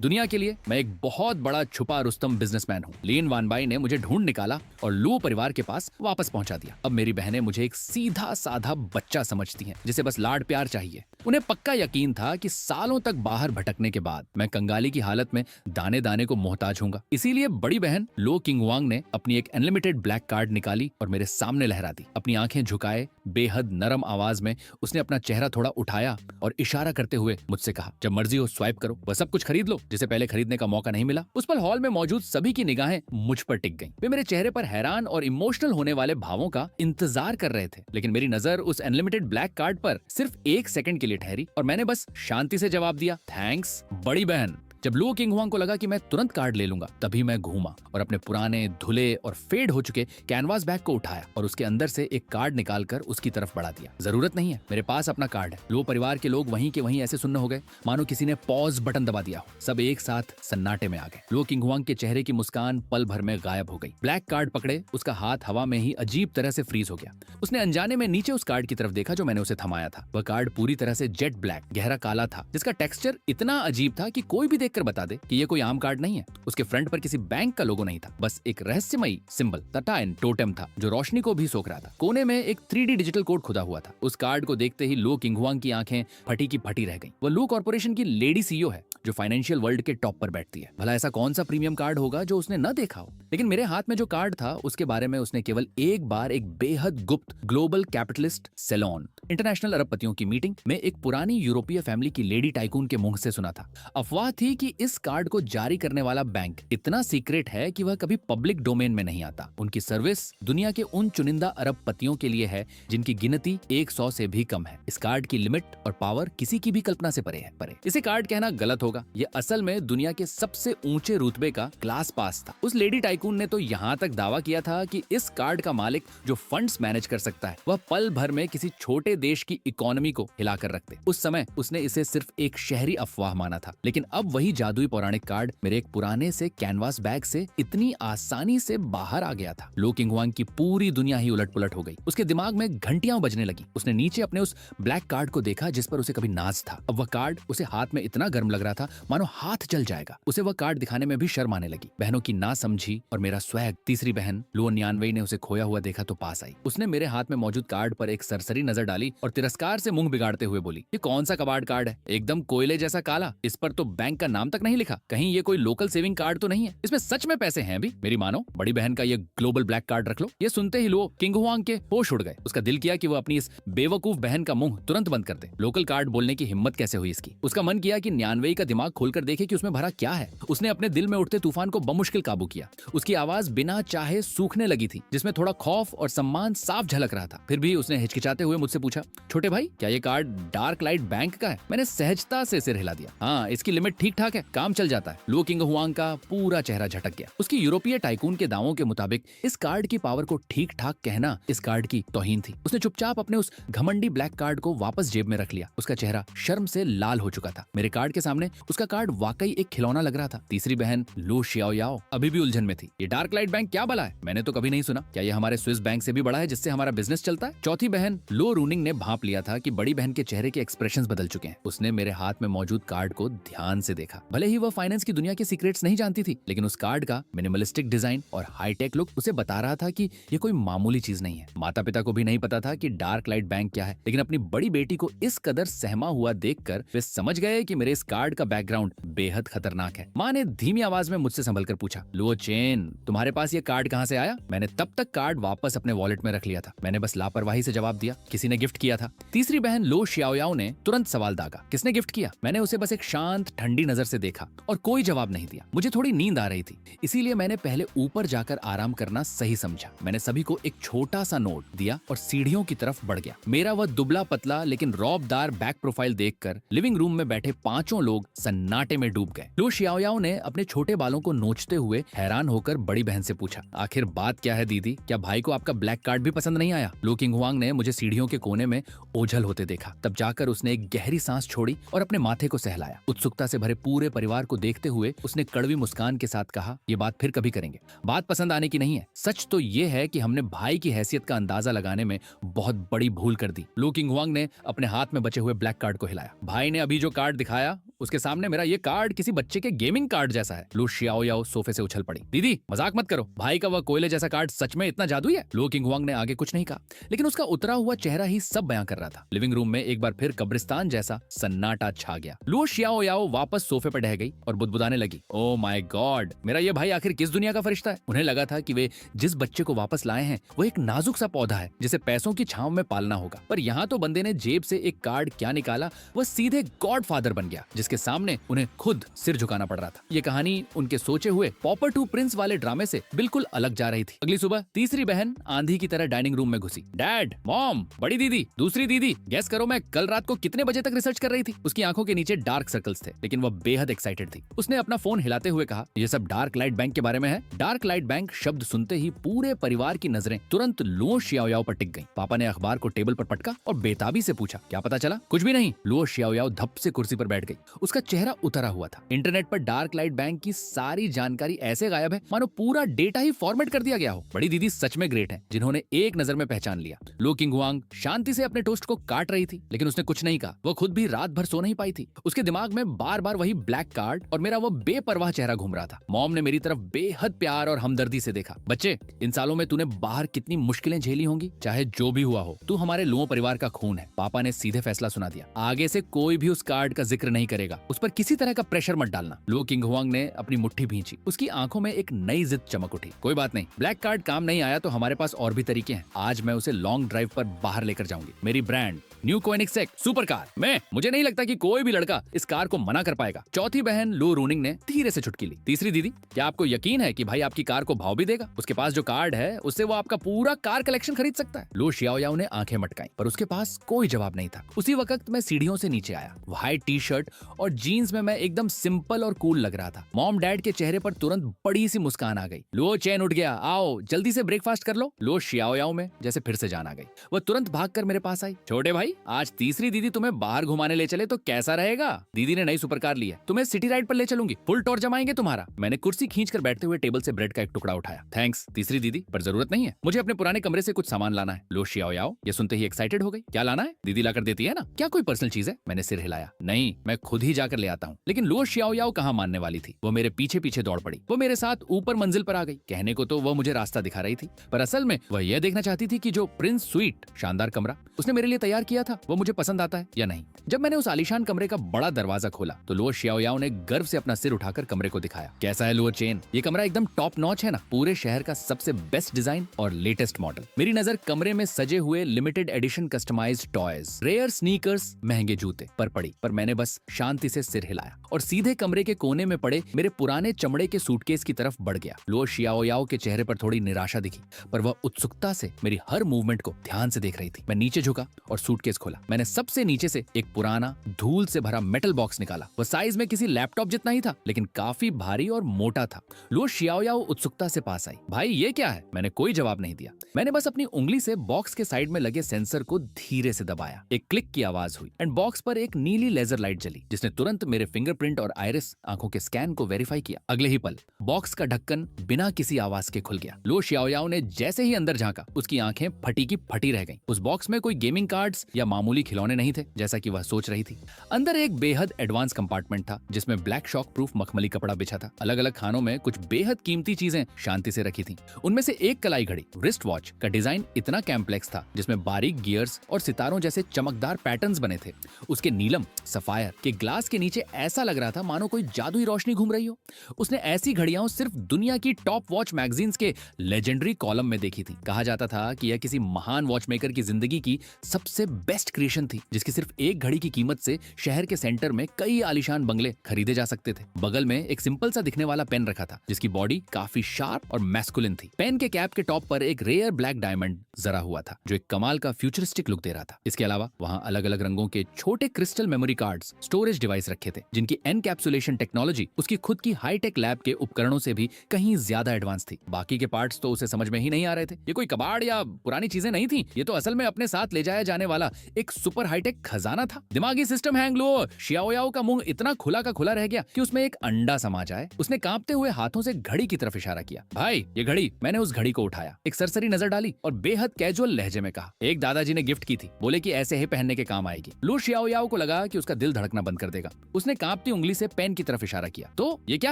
दुनिया के लिए मैं एक बहुत बड़ा छुपा रुस्तम बिजनेसमैन हूँ। लिन वानबाई ने मुझे ढूंढ निकाला और लुओ परिवार के पास वापस पहुंचा दिया। अब मेरी बहनें मुझे एक सीधा साधा बच्चा समझती हैं, जिसे बस लाड प्यार चाहिए। उन्हें पक्का यकीन था कि सालों तक बाहर भटकने के बाद मैं कंगाली की हालत में दाने दाने को मोहताज हूंगा। इसीलिए बड़ी बहन लो किंगवांग ने अपनी एक अनलिमिटेड ब्लैक कार्ड निकाली और मेरे सामने लहरा दी। अपनी आंखें झुकाए बेहद नरम आवाज में उसने अपना चेहरा थोड़ा उठाया और इशारा करते हुए मुझसे कहा, जब मर्जी हो स्वाइप करो, वह सब कुछ खरीद लो जिसे पहले खरीदने का मौका नहीं मिला। उस पल हॉल में मौजूद सभी की निगाहें मुझ पर टिक गईं। वे मेरे चेहरे पर हैरान और इमोशनल होने वाले भावों का इंतजार कर रहे थे, लेकिन मेरी नजर उस अनलिमिटेड ब्लैक कार्ड पर सिर्फ 1 सेकंड के लिए ठहरी और मैंने बस शांति से जवाब दिया, थैंक्स बड़ी बहन। जब लुओ किंगहुआंग को लगा कि मैं तुरंत कार्ड ले लूंगा, तभी मैं घूमा और अपने पुराने धुले और फेड हो चुके कैनवास बैग को उठाया और उसके अंदर से एक कार्ड निकालकर उसकी तरफ बढ़ा दिया। जरूरत नहीं है, मेरे पास अपना कार्ड है। लुओ परिवार के लोग वहीं के वहीं ऐसे सुन्न हो गए मानो किसी ने पॉज बटन दबा दिया हो। सब एक साथ सन्नाटे में आ गए। लुओ किंगहुआंग के चेहरे की मुस्कान पल भर में गायब हो गई। ब्लैक कार्ड पकड़े उसका हाथ हवा में ही अजीब तरह से फ्रीज हो गया। उसने अनजाने में नीचे उस कार्ड की तरफ देखा जो मैंने उसे थमाया था। वह कार्ड पूरी तरह से जेट ब्लैक गहरा काला था, जिसका टेक्सचर इतना अजीब था कि कोई भी देखकर बता दे कि ये कोई आम कार्ड नहीं है। उसके फ्रंट पर किसी बैंक का लोगो नहीं था, बस एक रहस्यमयी सिंबल तटाइन टोटेम था जो रोशनी को भी सोख रहा था। कोने में एक 3D डिजिटल कोड खुदा हुआ था। उस कार्ड को देखते ही लो किंगहुआंग की आंखें फटी की फटी रह गईं। वह लो कॉर्पोरेशन की लेडी सीईओ है जो फाइनेंशियल वर्ल्ड के टॉप पर बैठती है। भला ऐसा कौन सा प्रीमियम कार्ड होगा जो उसने न देखा हो। लेकिन मेरे हाथ में जो कार्ड था उसके बारे में उसने केवल एक बार एक बेहद गुप्त ग्लोबल कैपिटलिस्ट सेलोन इंटरनेशनल अरबपतियों की मीटिंग में एक पुरानी यूरोपीय फैमिली की लेडी टाइकून के मुंह से सुना था। अफवाह थी कि इस कार्ड को जारी करने वाला बैंक इतना सीक्रेट है कि वह कभी पब्लिक डोमेन में नहीं आता। उनकी सर्विस दुनिया के उन चुनिंदा अरबपतियों के लिए है जिनकी गिनती 100 से भी कम है। इस कार्ड की लिमिट और पावर किसी की भी कल्पना से परे है। इसे कार्ड कहना गलत होगा। ये असल में दुनिया के सबसे ऊंचे रुतबे का क्लास पास था। उस लेडी टाइकून ने तो यहाँ तक दावा किया था कि इस कार्ड का मालिक जो फंड्स मैनेज कर सकता है वह पल भर में किसी छोटे देश की इकोनॉमी को हिलाकर रखते। उस समय उसने इसे सिर्फ एक शहरी अफवाह माना था, लेकिन अब वही जादुई पौराणिक कार्ड मेरे एक पुराने से कैनवास बैग से इतनी आसानी से बाहर आ गया था। लो किंगहुआंग की पूरी दुनिया ही उलट पुलट हो गई। उसके दिमाग में घंटियां बजने लगी। उसने नीचे अपने उस ब्लैक कार्ड को देखा जिस पर उसे कभी नाज था। अब वह कार्ड उसे हाथ में इतना गर्म लग रहा था मानो हाथ जल जाएगा। उसे वह कार्ड दिखाने में भी शर्म आने लगी। बहनों की ना समझी और मेरा स्वैग। तीसरी बहन लुओ नियानवेई ने उसे खोया हुआ देखा तो पास आई। उसने मेरे हाथ में मौजूद कार्ड पर एक सरसरी नजर डाली और तिरस्कार से मुंह बिगाड़ते हुए बोली, ये कौन सा कबाड़ कार्ड है, एकदम कोयले जैसा काला। इस पर तो बैंक का नाम तक नहीं लिखा। कहीं ये कोई लोकल सेविंग कार्ड तो नहीं है? इसमें सच में पैसे हैं भी? मेरी मानो बड़ी बहन का ये ग्लोबल ब्लैक कार्ड रख लो। ये सुनते ही लुओ किंगहुआंग के होश उड़ गए। उसका दिल किया कि वो अपनी इस बेवकूफ बहन का मुंह तुरंत बंद कर दे। लोकल कार्ड बोलने की हिम्मत कैसे हुई इसकी। उसका मन किया कि नियानवेई का दिमाग खोलकर देखे कि उसमें भरा क्या है। उसने अपने दिल में उठते तूफान को बमुश्किल काबू किया। उसकी आवाज बिना चाहे सूखने लगी थी, जिसमें थोड़ा खौफ और सम्मान साफ झलक रहा था। फिर भी उसने हिचकिचाते हुए मुझसे पूछा, छोटे भाई क्या ये कार्ड डार्क लाइट बैंक का है? मैंने सहजता से सिर हिला दिया। हाँ, इसकी लिमिट ठीक ठाक है, काम चल जाता है। लुओ किंगहुआंग का पूरा चेहरा झटक गया। उसकी यूरोपीय टाइकून के दावों के मुताबिक इस कार्ड की पावर को ठीक ठाक कहना इस कार्ड की तौहीन थी। उसने चुपचाप अपने उस घमंडी ब्लैक कार्ड को वापस जेब में रख लिया। उसका चेहरा शर्म से लाल हो चुका था। मेरे कार्ड के सामने उसका कार्ड वाकई एक खिलौना लग रहा था। तीसरी बहन लो शियाओयाओ अभी भी उलझन में थी। ये डार्क लाइट बैंक क्या भला है? मैंने तो कभी नहीं सुना। क्या ये हमारे स्विस बैंक से भी बड़ा है जिससे हमारा बिजनेस चलता है? चौथी बहन लो रूनिंग ने भांप लिया था कि बड़ी बहन के चेहरे के एक्सप्रेशंस बदल चुके हैं। उसने मेरे हाथ में मौजूद कार्ड को ध्यान से देखा। भले ही वह फाइनेंस की दुनिया के सीक्रेट्स नहीं जानती थी, लेकिन उस कार्ड का मिनिमलिस्टिक डिजाइन और हाईटेक लुक उसे बता रहा था कि ये कोई मामूली चीज नहीं है। माता पिता को भी नहीं पता था कि डार्क लाइट बैंक क्या है, लेकिन अपनी बड़ी बेटी को इस कदर सहमा हुआ देखकर वे समझ गए कि मेरे इस कार्ड का बैकग्राउंड बेहद खतरनाक है। माँ ने धीमी आवाज में मुझसे संभल कर पूछा, लुओ चेन तुम्हारे पास ये कार्ड कहाँ से आया? मैंने तब तक कार्ड वापस अपने वॉलेट में रख लिया था। मैंने बस लापरवाही से जवाब दिया, किसी ने गिफ्ट किया था। तीसरी बहन लो शियाओयाओ ने तुरंत सवाल दागा, किसने गिफ्ट किया? मैंने उसे बस एक शांत ठंडी नजर से देखा और कोई जवाब नहीं दिया। मुझे थोड़ी नींद आ रही थी, इसीलिए मैंने पहले ऊपर जाकर आराम करना सही समझा। मैंने सभी को एक छोटा सा नोट दिया और सीढ़ियों की तरफ बढ़ गया। मेरा वह दुबला पतला लेकिन रौबदार बैक प्रोफाइल देखकर लिविंग रूम में बैठे पांचों लोग सन्नाटे में डूब गए। लो शियाओयाओ ने अपने छोटे बालों को नोचते हुए हैरान होकर बड़ी बहन से पूछा, आखिर बात क्या है दीदी? क्या भाई को आपका ब्लैक कार्ड भी पसंद नहीं आया? लो किंगहुआंग ने मुझे सीढ़ियों के कोने में ओझल होते देखा। तब जाकर उसने एक गहरी सांस छोड़ी और अपने माथे को सहलाया। उत्सुकता से भरे पूरे परिवार को देखते हुए उसने कड़वी मुस्कान के साथ कहा, ये बात फिर कभी करेंगे। बात पसंद आने की नहीं है, सच तो ये है कि हमने भाई की हैसियत का अंदाजा लगाने में बहुत बड़ी भूल कर दी। लो किंगहुआंग ने अपने हाथ में बचे हुए ब्लैक कार्ड को हिलाया। भाई ने अभी जो कार्ड दिखाया उसके सामने मेरा ये कार्ड किसी बच्चे के गेमिंग कार्ड जैसा है। लू शियाओ याओ सोफे से उछल पड़ी। दीदी मजाक मत करो, भाई का वह कोयले जैसा कार्ड सच में इतना जादुई है? लो किंगहुआंग ने आगे कुछ नहीं कहा, लेकिन उसका उतरा हुआ चेहरा ही सब बयां कर रहा था। लिविंग रूम में एक बार फिर कब्रिस्तान जैसा सन्नाटा छा गया। लू शियाओ याओ वापस सोफे पर ढह गई और बुदबुदाने लगी। ओ माय गॉड, मेरा ये भाई आखिर किस दुनिया का फरिश्ता है? उन्हें लगा था कि वे जिस बच्चे को वापस लाए हैं वो एक नाजुक सा पौधा है जिसे पैसों की छांव में पालना होगा, पर यहाँ तो बंदे ने जेब से एक कार्ड क्या निकाला, वह सीधे गॉड फादर बन गया जिसके सामने उन्हें खुद सिर झुकाना पड़ रहा था। ये कहानी उनके सोचे हुए पॉपर टू प्रिंस वाले ड्रामे से बिल्कुल अलग जा रही थी। अगली सुबह तीसरी बहन आंधी की तरह डाइनिंग रूम में घुसी। डैड, मॉम, बड़ी दीदी, दूसरी दीदी, गेस करो मैं कल रात को कितने बजे तक रिसर्च कर रही थी? उसकी आंखों के नीचे डार्क सर्कल्स थे, लेकिन वह बेहद एक्साइटेड थी। उसने अपना फोन हिलाते हुए कहा, ये सब डार्क लाइट बैंक के बारे में है। डार्क लाइट बैंक शब्द सुनते ही पूरे परिवार की नजरें तुरंत लुओ शियाओयाओ पर टिक गईं। पापा ने अखबार को टेबल पर पटका और बेताबी से पूछा, क्या पता चला? कुछ भी नहीं। लुओ शियाओयाओ धप से कुर्सी पर बैठ गई। उसका चेहरा उतरा हुआ था। इंटरनेट पर डार्क लाइट बैंक की सारी जानकारी ऐसे गायब है मानो पूरा डेटा ही फॉर्मेट कर दिया गया हो। बड़ी दीदी सच में ग्रेट है जिन्होंने एक नजर में पहचान लिया। लो किंगहुआंग शांति से अपने टोस्ट को काट रही थी, लेकिन उसने कुछ नहीं कहा। वो खुद भी रात भर सो नहीं पाई थी। उसके दिमाग में बार बार वही ब्लैक कार्ड और मेरा वो बेपरवाह चेहरा घूम रहा था। मॉम ने मेरी तरफ बेहद प्यार और हमदर्दी से देखा। बच्चे, इन सालों में तूने बाहर कितनी मुश्किलें झेली होंगी, चाहे जो भी हुआ हो, तू हमारे लुओ परिवार का खून है। पापा ने सीधे फैसला सुना दिया, आगे से कोई भी उस कार्ड का जिक्र नहीं करेगा। उस पर किसी तरह का प्रेशर मत डालना। लो किंगहुआंग ने अपनी मुट्ठी भींची। उसकी आंखों में एक नई जिद चमक उठी। कोई बात नहीं, ब्लैक कार्ड काम नहीं आया तो हमारे पास और भी तरीके हैं। आज मैं उसे लॉन्ग ड्राइव पर बाहर लेकर जाऊंगी। मेरी ब्रांड न्यू कोएनिग्सेक सुपर कार में। मुझे नहीं लगता कि कोई भी लड़का इस कार को मना कर पाएगा। चौथी बहन लू रूनिंग ने धीरे से चुटकी ली। तीसरी दीदी, क्या आपको यकीन है कि भाई आपकी कार को भाव भी देगा? उसके पास जो कार्ड है उससे वो आपका पूरा कार कलेक्शन खरीद सकता है। लू शियाओयाओ ने आंखें मटकाई, पर उसके पास कोई जवाब नहीं था। उसी वक्त मैं सीढ़ियों से नीचे आया। व्हाइट टी शर्ट और जीन्स में मैं एकदम सिंपल और कूल लग रहा था। मॉम डैड के चेहरे पर तुरंत बड़ी सी मुस्कान आ गई। लो, चैन उठ गया, आओ जल्दी से ब्रेकफास्ट कर लो। लो शियाओयाओ में जैसे फिर से जान आ गई। वह तुरंत भागकर मेरे पास आई। छोटे भाई, आज तीसरी दीदी तुम्हें बाहर घुमाने ले चले तो कैसा रहेगा? दीदी ने नई सुपर कार ली है, तुम्हें सिटी राइड पर ले चलूंगी, फुल टॉर जमाएंगे तुम्हारा। मैंने कुर्सी खींचकर बैठते हुए टेबल से ब्रेड का एक टुकड़ा उठाया। थैंक्स तीसरी दीदी, पर जरूरत नहीं है। मुझे अपने पुराने कमरे से कुछ सामान लाना है। लो शियाओयाओ ये सुनते ही एक्साइटेड हो गई। क्या लाना है? दीदी लाकर देती है ना। क्या कोई पर्सनल चीज है? मैंने सिर हिलाया। नहीं, मैं खुद ही जाकर ले आता हूँ। लेकिन लो शियाओयाओ कहाँ मानने वाली थी। वो मेरे पीछे पीछे दौड़ पड़ी। वो मेरे साथ ऊपर मंजिल पर आ गई। कहने को तो वो मुझे रास्ता दिखा रही थी, पर असल में वह यह देखना चाहती थी कि जो प्रिंस स्वीट शानदार कमरा उसने मेरे लिए तैयार किया था वो मुझे पसंद आता है या नहीं। जब मैंने उस आलीशान कमरे का बड़ा दरवाजा खोला तो लुओ शियाओयाओ ने गर्व से अपना सिर उठाकर कमरे को दिखाया। कैसा है लुओ चेन? ये कमरा एकदम टॉप नॉच है ना, पूरे शहर का सबसे बेस्ट डिजाइन और लेटेस्ट मॉडल। मेरी नजर कमरे में सजे हुए limited edition customized toys, rare sneakers, महंगे जूते पर पड़ी, पर मैंने बस शांति से सिर हिलाया और सीधे कमरे के कोने में पड़े मेरे पुराने चमड़े के सूटकेस की तरफ बढ़ गया। लुओ शियाओयाओ के चेहरे पर थोड़ी निराशा दिखी, पर वह उत्सुकता से मेरी हर मूवमेंट को ध्यान से देख रही थी। मैं नीचे झुका और सूटकेस खोला। मैंने सबसे नीचे से एक पुराना धूल से भरा मेटल बॉक्स निकाला। वह साइज में किसी लैपटॉप जितना ही था, लेकिन काफी भारी और मोटा था। लुओ शियाओयाओ उत्सुकता से पास आई। भाई ये क्या है? मैंने कोई जवाब नहीं दिया। मैंने बस अपनी उंगली से बॉक्स के साइड में लगे सेंसर को धीरे से दबाया। एक क्लिक की आवाज हुई एंड बॉक्स पर एक नीली लेजर लाइट जली, जिसने तुरंत मेरे फिंगरप्रिंट और आइरिस आंखों के स्कैन को वेरीफाई किया। अगले ही पल बॉक्स का ढक्कन बिना किसी आवाज के खुल गया। लुओ शियाओयाओ ने जैसे ही अंदर झांका, उसकी आंखें फटी की फटी रह गईं। उस बॉक्स में कोई गेमिंग कार्ड्स या मामूली खिलौने नहीं थे जैसा कि वह सोच रही थी। अंदर एक बेहद एडवांस कंपार्टमेंट था जिसमें ब्लैक शॉक प्रूफ मखमली कपड़ा बिछा था। अलग अलग खानों में कुछ बेहद कीमती चीजें शांति से रखी थीं। उनमें से एक कलाई घड़ी रिस्ट वॉच का डिजाइन इतना कॉम्प्लेक्स था जिसमें बारीक गियर्स और सितारों जैसे चमकदार पैटर्न्स बने थे। उसके नीलम सफायर के ग्लास के नीचे ऐसा लग रहा था मानो कोई जादुई रोशनी घूम रही हो। उसने ऐसी घड़ियां सिर्फ दुनिया की टॉप वॉच मैगजीन्स के लेजेंडरी कॉलम में देखी थी। कहा जाता था कि यह किसी महान वॉचमेकर की जिंदगी की सबसे बेस्ट क्रिएशन थी, जिसकी सिर्फ एक घड़ी की कीमत से शहर के सेंटर में कई आलीशान बंगले खरीदे जा सकते थे। बगल में एक सिंपल सा दिखने वाला पेन रखा था जिसकी बॉडी काफी शार्प और मैस्कुलिन थी। पेन के कैप के टॉप पर एक रेयर ब्लैक डायमंड जरा हुआ था जो एक कमाल का फ्यूचरिस्टिक लुक दे रहा था। इसके अलावा वहां अलग अलग रंगों के छोटे crystal memory cards, storage device रखे थे जिनकी एनकैप्सुलेशन टेक्नोलॉजी उसकी खुद की हाईटेक लैब के उपकरणों से भी कहीं ज्यादा एडवांस थी। बाकी के पार्ट्स तो उसे समझ में ही नहीं आ रहे थे। ये कोई कबाड़ या पुरानी चीजें नहीं थी, ये तो असल में अपने साथ ले जाया जाने वाला एक सुपर हाईटेक खजाना था। दिमागी सिस्टम हैंग लो। शियाओयाओ का मुंह इतना खुला का खुला रह गया कि उसमें एक अंडा समा जाए। उसने कांपते हुए हाथों से घड़ी की तरफ इशारा किया। भाई ये घड़ी। मैंने उस घड़ी को उठाया, एक सरसरी नजर डाली और बेहद कैजुअल लहजे में कहा, एक दादाजी ने गिफ्ट की थी, बोले कि ऐसे ही पहनने के काम आएगी। लू शियाओयाओ को लगा कि उसका दिल धड़कना बंद कर कर देगा। उसने कांपती उंगली से पेन की तरफ इशारा किया। तो ये क्या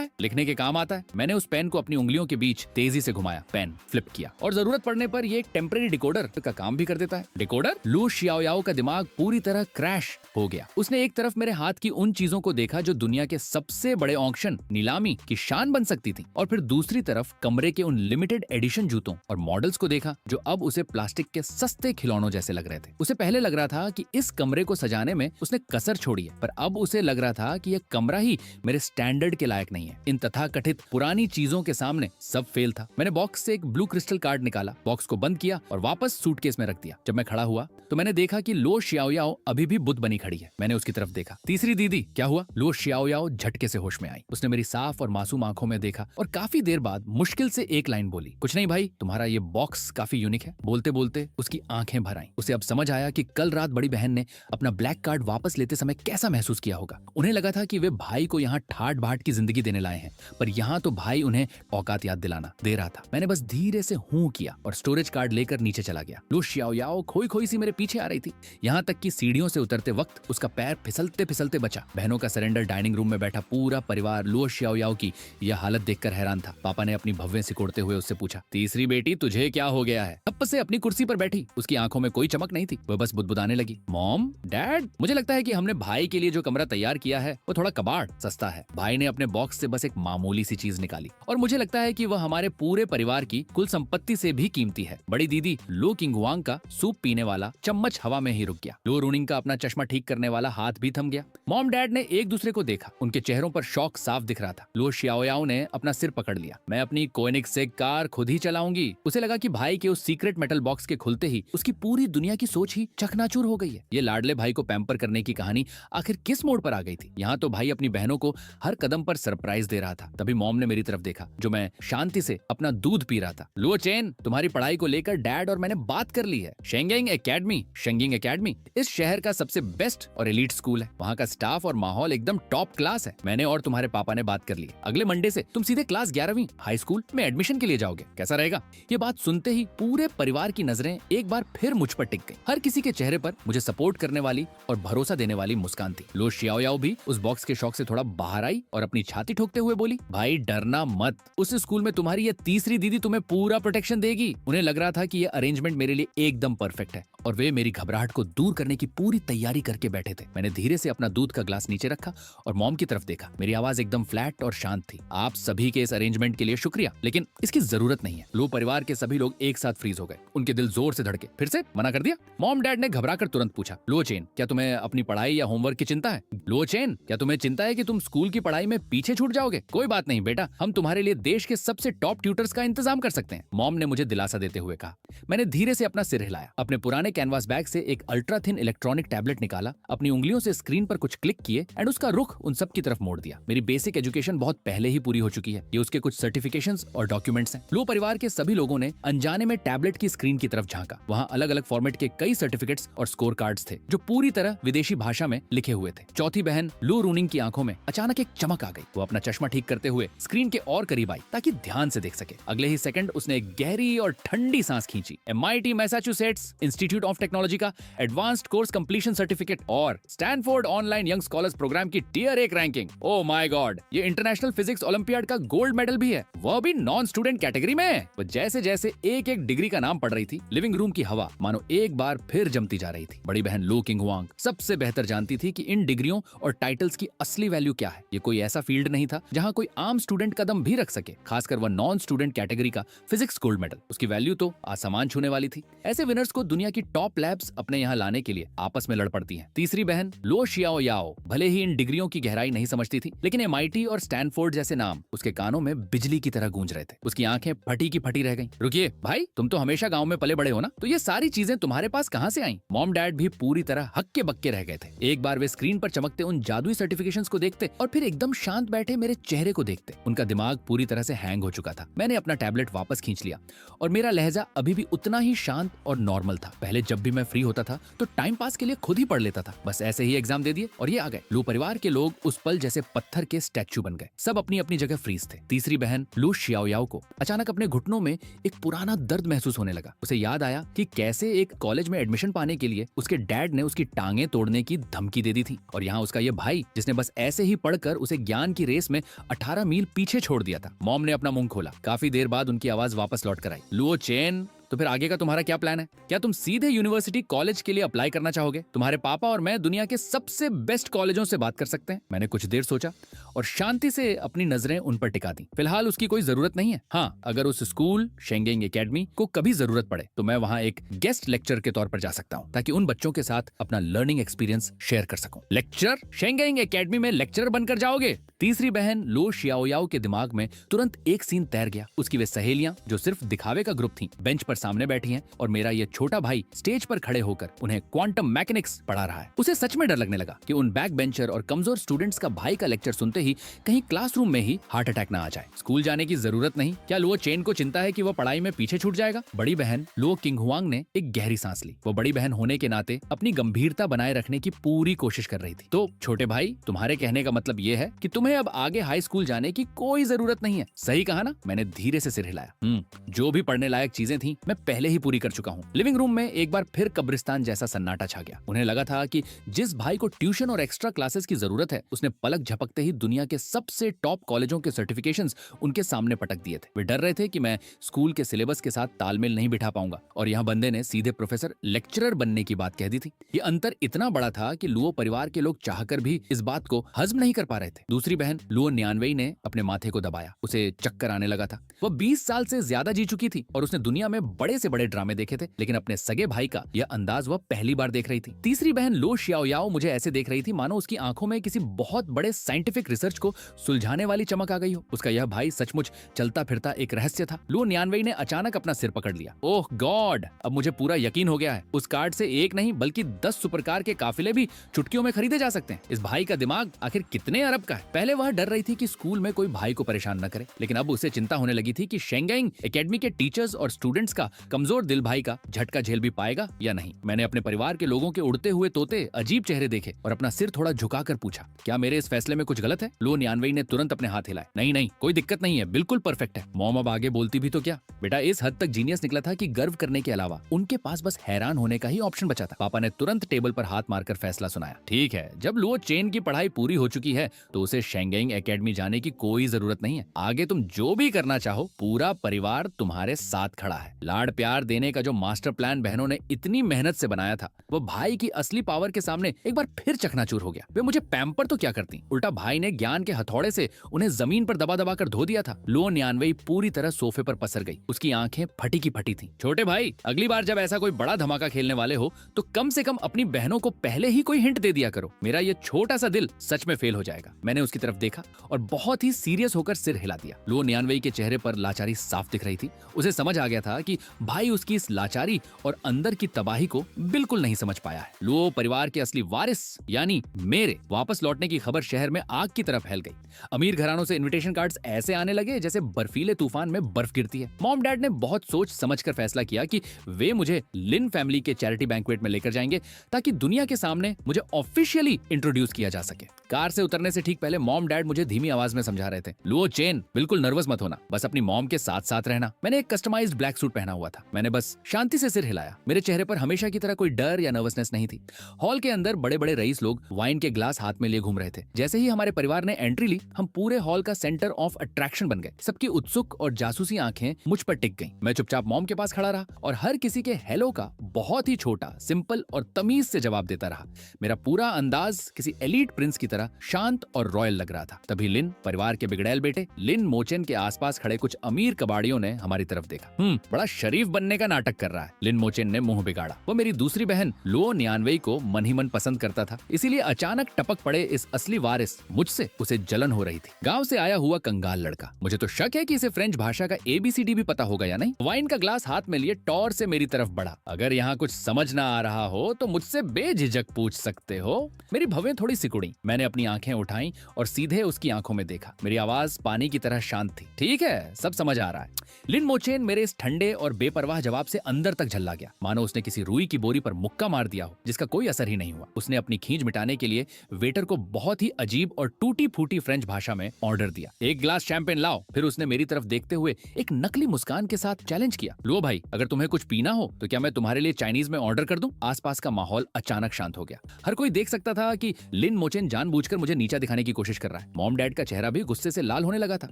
है? लिखने के काम आता है। मैंने उस पेन को अपनी उंगलियों के बीच तेजी से घुमाया, पेन फ्लिप किया और जरूरत पड़ने पर ये एक टेम्परेरी डिकोडर का काम भी कर देता है। डिकोडर? लू शियाओयाओ का दिमाग पूरी तरह क्रैश हो गया। उसने एक तरफ मेरे हाथ की उन चीजों को देखा जो दुनिया के सबसे बड़े ऑक्शन, नीलामी की शान बन सकती थी, और फिर दूसरी तरफ कमरे के उन लिमिटेड एडिशन जूतों और मॉडल्स को देखा जो अब उसे प्लास्टिक के सस्ते खिलौनों जैसे लग रहे थे। उसे पहले लग रहा था कि इस कमरे को सजाने में उसने कसर छोड़ी है, पर अब उसे लग रहा था कि यह कमरा ही मेरे स्टैंडर्ड के लायक नहीं है। इन तथाकथित पुरानी चीजों के सामने सब फेल था। मैंने बॉक्स से एक ब्लू क्रिस्टल कार्ड निकाला, बॉक्स को बंद किया और वापस सूटकेस में रख दिया। जब मैं खड़ा हुआ तो मैंने देखा कि लो शियाओयाओ अभी भी बुद्ध बनी खड़ी है। मैंने उसकी तरफ देखा। तीसरी दीदी, क्या हुआ? लो शियाओयाओ झटके से होश में आई। उसने मेरी साफ और मासूम आंखों में देखा और काफी देर बाद मुश्किल से एक लाइन बोली, कुछ नहीं भाई, तुम्हारा ये बॉक्स काफी यूनिक है। बोलते बोलते उसकी आंखें भर आईं। उसे अब समझ आया कि कल रात बड़ी बहन ने अपना ब्लैक कार्ड वापस लेते समय कैसा महसूस किया होगा। उन्हें लगा था कि वे भाई को यहाँ ठाट बाट की जिंदगी देने लाए हैं, पर यहाँ तो भाई उन्हें औकात याद दिलाना दे रहा था। मैंने बस धीरे से हूं किया और स्टोरेज कार्ड लेकर नीचे चला गया। लू शियाओयाओ खोई खोई सी मेरे पीछे आ रही थी, यहाँ तक कि सीढ़ियों से उतरते वक्त उसका पैर फिसलते फिसलते बचा। बहनों का सरेंडर डाइनिंग रूम में बैठा पूरा परिवार लू शियाओयाओ की यह हालत देखकर हैरान था। पापा ने अपनी भव्य सिकोड़ते हुए उससे पूछा, तीसरी बेटी तुझे क्या हो गया है? तब से अपनी कुर्सी पर बैठी उसकी आंखों में कोई चमक नहीं थी, वह बस बुदबुदाने लगी, मॉम, डैड, मुझे लगता है कि हमने भाई के लिए जो कमरा तैयार किया है वो थोड़ा कबाड़ सस्ता है। भाई ने अपने बॉक्स से बस एक मामूली सी चीज निकाली और मुझे लगता है कि वह हमारे पूरे परिवार की कुल संपत्ति से भी कीमती है। बड़ी दीदी लो किंगवांग का सूप पीने वाला चम्मच हवा में ही रुक गया। लो रूनिंग का अपना चश्मा ठीक करने वाला हाथ भी थम गया। मॉम डैड ने एक दूसरे को देखा, उनके चेहरों पर शौक साफ दिख रहा था। लो शियाओयाओ ने अपना सिर पकड़ लिया। मैं अपनी कोएनिग्सेग कार खुद ही चलाऊंगी। उसे लगा कि भाई के उस सीक्रेट मेटल बॉक्स के खुलते ही उसकी पूरी दुनिया की सोच ही चकनाचूर हो गई है। ये लाडले भाई को पैम्पर करने की कहानी आखिर किस मोड़ पर आ गई थी? यहाँ तो भाई अपनी बहनों को हर कदम पर सरप्राइज दे रहा था। तभी मॉम ने मेरी तरफ देखा, जो मैं शांति से अपना दूध पी रहा था। लो चेन, तुम्हारी पढ़ाई को लेकर डैड और मैंने बात कर ली है। शेंगिंग एकेडमी इस शहर का सबसे बेस्ट और एलीट स्कूल है। वहाँ का स्टाफ और माहौल एकदम टॉप क्लास है। मैंने और तुम्हारे पापा ने बात कर ली। अगले मंडे से तुम सीधे क्लास 11वीं हाई स्कूल में एडमिशन के लिए जाओगे। कैसा रहेगा? ये बात सुनते ही पूरे परिवार की नजरें एक बार फिर मुझ पर टिक गई। हर किसी के चेहरे पर मुझे सपोर्ट करने वाली और भरोसा देने वाली मुस्कान थी। लो शियाओयाओ भी उस बॉक्स के शौक से थोड़ा बाहर आई और अपनी छाती ठोकते हुए बोली, भाई डरना मत, उस स्कूल में तुम्हारी ये तीसरी दीदी तुम्हें पूरा प्रोटेक्शन देगी। उन्हें लग रहा था कि ये अरेंजमेंट मेरे लिए एकदम परफेक्ट है और वे मेरी घबराहट को दूर करने की पूरी तैयारी करके बैठे थे। मैंने धीरे से अपना दूध का ग्लास नीचे रखा और मॉम की तरफ देखा। मेरी आवाज एकदम फ्लैट और शांत थी। आप सभी के इस अरेंजमेंट के लिए शुक्रिया, लेकिन इसकी जरूरत नहीं है। लो परिवार के सभी लोग एक साथ फ्रीज हो गए। उनके दिल जोर से धड़के। फिर से मना कर दिया? मॉम डैड ने घबराकर तुरंत पूछा, लो चेन, क्या तुम्हें अपनी पढ़ाई या होमवर्क की चिंता है? लो चेन, क्या तुम्हें चिंता है कि तुम स्कूल की पढ़ाई में पीछे छूट जाओगे? कोई बात नहीं बेटा, हम तुम्हारे लिए देश के सबसे टॉप ट्यूटर्स का इंतजाम कर सकते हैं, मॉम ने मुझे दिलासा देते हुए कहा। मैंने धीरे से अपना सिर हिलाया। अपने पुराने कैनवास बैग से एक अल्ट्रा थिन इलेक्ट्रॉनिक टैबलेट निकाला, अपनी उंगलियों से स्क्रीन पर कुछ क्लिक किए एंड उसका रुख उन सब की तरफ मोड़ दिया। मेरी बेसिक एजुकेशन बहुत पहले ही पूरी हो चुकी है। ये उसके कुछ सर्टिफिकेशंस और डॉक्यूमेंट्स हैं। लो परिवार के सभी लोगों ने अनजाने में टैबलेट की स्क्रीन की तरफ झांका। वहाँ अलग अलग फॉर्मेट के कई सर्टिफिकेट्स और स्कोर कार्ड्स थे जो पूरी तरह विदेशी भाषा में लिखे हुए थे। चौथी बहन लो रूनिंग की आंखों में अचानक एक चमक आ गई। वो अपना चश्मा ठीक करते हुए स्क्रीन के और करीब आई ताकि ध्यान से देख सके। अगले ही सेकंड उसने एक गहरी और ठंडी सांस खींची। MIT Massachusetts Institute of Technology का एडवांस्ड कोर्स कंप्लीशन सर्टिफिकेट और Stanford online young scholars programme की टियर 1 रैंकिंग। ओह माय गॉड, ये इंटरनेशनल फिजिक्स ओलंपियाड का गोल्ड मेडल भी है, वह भी नॉन स्टूडेंट कैटेगरी में। वो जैसे जैसे एक एक डिग्री का नाम पढ़ रही थी, लिविंग रूम की हवा मानो एक बार फिर जमती जा रही थी। बड़ी बहन लो किंगवांग सबसे बेहतर जानती थी कि इन डिग्रियों और टाइटल्स की असली वैल्यू क्या है। ये कोई ऐसा फील्ड नहीं था जहां कोई आम स्टूडेंट कदम भी रख सके, खासकर वह नॉन स्टूडेंट कैटेगरी का फिजिक्स गोल्ड मेडल। उसकी वैल्यू तो आसमान छूने वाली थी। ऐसे विनर्स को दुनिया की टॉप लैब्स अपने यहाँ लाने के लिए आपस में लड़ पड़ती हैं। तीसरी बहन लो शियाओयाओ भले ही इन डिग्रियों की गहराई नहीं समझती थी, लेकिन MIT और स्टैनफोर्ड जैसे नाम उसके कानों में बिजली की तरह गूंज रहे थे। उसकी आंखें फटी की फटी रह गईं। रुकिए भाई, तुम तो हमेशा गांव में पले बड़े हो ना, तो ये सारी चीजें तुम्हारे पास कहां से आईं? मॉम डैड भी पूरी तरह हक्के बक्के रह गए थे। एक बार वे स्क्रीन पर चमकते उन जादुई सर्टिफिकेशंस को देखते और फिर एकदम शांत बैठे मेरे चेहरे को देखते। उनका दिमाग पूरी तरह से हैंग हो चुका था। मैंने अपना टैबलेट वापस खींच लिया और मेरा लहजा अभी भी उतना ही शांत और नॉर्मल था। पहले जब भी मैं फ्री होता था तो टाइम पास के लिए खुद ही पढ़ लेता था। बस ऐसे ही एग्जाम दे दिए और ये आ गए। लू परिवार के लोग उस पल जैसे पत्थर के स्टैच्यू बन गए। सब अपनी अपनी जगह फ्रीज थे। तीसरी बहन लू शियाओयाओ को अचानक अपने घुटनों में एक पुराना दर्द महसूस होने लगा। उसे याद आया कि कैसे एक कॉलेज में एडमिशन पाने के लिए उसके डैड ने उसकी टांगे तोड़ने की धमकी दे दी थी और यहाँ उसका ये भाई जिसने बस ऐसे ही पढ़कर उसे ज्ञान की रेस में 18 मील पीछे छोड़ दिया था। मॉम ने अपना मुंह खोला। काफी देर बाद उनकी आवाज वापस लौट कर आई, लुओ चेन, तो फिर आगे का तुम्हारा क्या प्लान है? क्या तुम सीधे यूनिवर्सिटी कॉलेज के लिए अप्लाई करना चाहोगे? तुम्हारे पापा और मैं दुनिया के सबसे बेस्ट कॉलेजों से बात कर सकते हैं। मैंने कुछ देर सोचा और शांति से अपनी नजरें उन पर टिका दी। फिलहाल उसकी कोई जरूरत नहीं है। हाँ, अगर उस स्कूल शेंगेंग एकेडमी को कभी जरूरत पड़े तो मैं वहाँ एक गेस्ट लेक्चर के तौर पर जा सकता हूँ, ताकि उन बच्चों के साथ अपना लर्निंग एक्सपीरियंस शेयर कर सकूं। लेक्चर? शेंगेंग एकेडमी में लेक्चरर बनकर जाओगे? तीसरी बहन लो शियाओयाओ के दिमाग में तुरंत एक सीन तैर गया। उसकी वे सहेलियां जो सिर्फ दिखावे का ग्रुप थीं, बेंच पर सामने बैठी हैं और मेरा ये छोटा भाई स्टेज पर खड़े होकर उन्हें क्वांटम मैकेनिक्स पढ़ा रहा है। उसे सच में डर लगने लगा कि उन बैक बेंचर और कमजोर स्टूडेंट्स का भाई का लेक्चर सुनते ही कहीं क्लासरूम में ही हार्ट अटैक ना आ जाए। स्कूल जाने की जरूरत नहीं। क्या लुओ चेन को चिंता है कि वो पढ़ाई में पीछे छूट जाएगा? बड़ी बहन लुओ किंगहुआंग ने एक गहरी सांस ली। वो बड़ी बहन होने के नाते अपनी गंभीरता बनाए रखने की पूरी कोशिश कर रही थी। तो छोटे भाई, तुम्हारे कहने का मतलब ये है कि तुम्हें अब आगे हाई स्कूल जाने की कोई जरूरत नहीं है। सही कहा ना? मैंने धीरे से सिर हिलाया। जो भी पढ़ने लायक चीजें थी मैं पहले ही पूरी कर चुका हूँ। लिविंग रूम में एक बार फिर कब्रिस्तान जैसा सन्नाटा छा गया। उन्हें लगा था कि जिस भाई को ट्यूशन और एक्स्ट्रा क्लासेस की जरूरत है, उसने पलक झपकते ही दुनिया के सबसे टॉप कॉलेजों के सर्टिफिकेशंस उनके सामने पटक दिए थे। वे डर रहे थे कि मैं स्कूल के सिलेबस के साथ तालमेल नहीं बिठा पाऊंगा, और यहाँ बंदे ने सीधे प्रोफेसर लेक्चरर बनने की बात कह दी थी। ये अंतर इतना बड़ा था कि लुओ परिवार के लोग चाहकर भी इस बात को हजम नहीं कर पा रहे थे। दूसरी बहन लुओ न्यानवेई ने अपने माथे को दबाया। उसे चक्कर आने लगा था। वह 20 साल से ज्यादा जी चुकी थी और उसने दुनिया में बड़े से बड़े ड्रामे देखे थे, लेकिन अपने सगे भाई का यह अंदाज वह पहली बार देख रही थी। तीसरी बहन लो शियाओयाओ मुझे ऐसे देख रही थी मानो उसकी आंखों में किसी बहुत बड़े साइंटिफिक रिसर्च को सुलझाने वाली चमक आ गई हो। उसका यह भाई सचमुच चलता फिरता एक रहस्य था। लुओ न्यानवेई ने अचानक अपना सिर पकड़ लिया। ओह गॉड, अब मुझे पूरा यकीन हो गया है। उस कार्ड से एक नहीं बल्कि 10 सुपरकार के काफिले भी चुटकियों में खरीदे जा सकते हैं। इस भाई का दिमाग आखिर कितने अरब का है? पहले वह डर रही थी कि स्कूल में कोई भाई को परेशान न करे, लेकिन अब उसे चिंता होने लगी थी कि शेंगेंग एकेडमी के टीचर्स और स्टूडेंट्स का कमजोर दिल भाई का झटका झेल भी पाएगा या नहीं। मैंने अपने परिवार के लोगों के उड़ते हुए तोते अजीब चेहरे देखे और अपना सिर थोड़ा झुकाकर पूछा, क्या मेरे इस फैसले में कुछ गलत है? लुओ न्यानवेई ने तुरंत अपने हाथ हिलाए। नहीं नहीं, कोई दिक्कत नहीं है, बिल्कुल परफेक्ट है। मॉम अब आगे बोलती भी तो क्या। बेटा इस हद तक जीनियस निकला था कि गर्व करने के अलावा उनके पास बस हैरान होने का ही ऑप्शन बचा था। पापा ने तुरंत टेबल पर हाथ मारकर फैसला सुनाया। ठीक है, जब लुओ चेन की पढ़ाई पूरी हो चुकी है तो उसे शेंगेंग एकेडमी जाने की कोई जरूरत नहीं है। आगे तुम जो भी करना चाहो, पूरा परिवार तुम्हारे साथ खड़ा है। लाड प्यार देने का जो मास्टर प्लान बहनों ने इतनी मेहनत से बनाया था, वो भाई की असली पावर के सामने एक बार फिर चकनाचूर हो गया। वे मुझे पैम्पर तो क्या करती, उल्टा भाई ने ज्ञान के हथौड़े से उन्हें जमीन पर दबा दबा कर धो दिया था। लुओ न्यानवेई पूरी तरह सोफे पर पसर गई। उसकी आंखें फटी की फटी थीं। छोटे भाई, अगली बार जब ऐसा कोई बड़ा धमाका खेलने वाले हो तो कम से कम अपनी बहनों को पहले ही कोई हिंट दे दिया करो। मेरा ये छोटा सा दिल सच में फेल हो जाएगा। मैंने उसकी तरफ देखा और बहुत ही सीरियस होकर सिर हिला दिया। लुओ न्यानवेई के चेहरे पर लाचारी साफ दिख रही थी। उसे समझ आ गया था कि भाई उसकी इस लाचारी और अंदर की तबाही को बिल्कुल नहीं समझ पाया है। लुओ परिवार के असली वारिस यानी मेरे वापस लौटने की खबर शहर में आग की तरफ फैल गई। अमीर घरानों से इनविटेशन कार्ड्स ऐसे आने लगे जैसे बर्फीले तूफान में बर्फ गिरती है। मॉम डैड ने बहुत सोच समझकर फैसला किया कि वे मुझे लिन फैमिली के चैरिटी बैंक्वेट में लेकर जाएंगे, ताकि दुनिया के सामने मुझे ऑफिशियली इंट्रोड्यूस किया जा सके। कार से उतरने से ठीक पहले मॉम डैड मुझे धीमी आवाज में समझा रहे थे, लुओ चेन, बिल्कुल नर्वस मत होना, बस अपनी मॉम के साथ साथ रहना। मैंने एक कस्टमाइज्ड ब्लैक सूट पहना हुआ था। मैंने बस शांति से सिर हिलाया। मेरे चेहरे पर हमेशा की तरह कोई डर या नर्वसनेस नहीं थी। हॉल के अंदर बड़े बड़े रईस लोग वाइन के ग्लास हाथ में लिए घूम रहे थे। जैसे ही हमारे परिवार ने एंट्री ली, हम पूरे हॉल का सेंटर ऑफ अट्रैक्शन बन गए। सबकी उत्सुक और जासूसी आंखें मुझ पर टिक गईं। मैं चुपचाप मॉम के पास खड़ा रहा और हर किसी के हेलो का बहुत ही छोटा, सिंपल और तमीज से जवाब देता रहा। मेरा पूरा अंदाज किसी एलीट प्रिंस की तरह शांत और रॉयल लग रहा था। तभी लिन, परिवार के बिगड़ैल बेटे लिन मोचेन के आसपास खड़े कुछ अमीर कबाड़ियों ने हमारी तरफ देखा। बड़ा शरीफ बनने का नाटक कर रहा है। लिन मोचेन ने मुंह बिगाड़ा। वो मेरी दूसरी बहन लुओ न्यानवेई को मन ही मन पसंद करता था, इसीलिए अचानक टपक पड़े इस असली वारिस मुझसे उसे जलन हो रही थी। गांव से आया हुआ कंगाल लड़का। मुझे तो शक है कि इसे फ्रेंच भाषा का ABCD भी पता होगा या नहीं। वाइन का ग्लास हाथ में लिए टॉर से मेरी तरफ बढ़ा। अगर यहाँ कुछ समझ ना आ रहा हो तो मुझसे बेझिझक पूछ सकते हो। मेरी भवें थोड़ी सिकुड़ी। मैंने अपनी आंखें उठाई और सीधे उसकी आंखों में देखा। मेरी आवाज पानी की तरह शांत थी। ठीक है, सब समझ आ रहा है। लिन मोचेन मेरे इस ठंडे और और बेपरवाह जवाब से अंदर तक झल्ला गया, मानो उसने किसी रुई की बोरी पर मुक्का मार दिया हो जिसका कोई असर ही नहीं हुआ। उसने अपनी खींच मिटाने के लिए वेटर को बहुत ही अजीब और टूटी फूटी फ्रेंच भाषा में ऑर्डर दिया, एक ग्लास शैंपेन लाओ। फिर उसने मेरी तरफ देखते हुए एक नकली मुस्कान के साथ चैलेंज किया, लो भाई, अगर तुम्हें कुछ पीना हो तो क्या मैं तुम्हारे लिए चाइनीज में ऑर्डर कर दूं? आसपास का माहौल अचानक शांत हो गया। हर कोई देख सकता था कि लिन मोचेन जानबूझकर मुझे नीचा दिखाने की कोशिश कर रहा है। मॉम डैड का चेहरा भी गुस्से से लाल होने लगा था।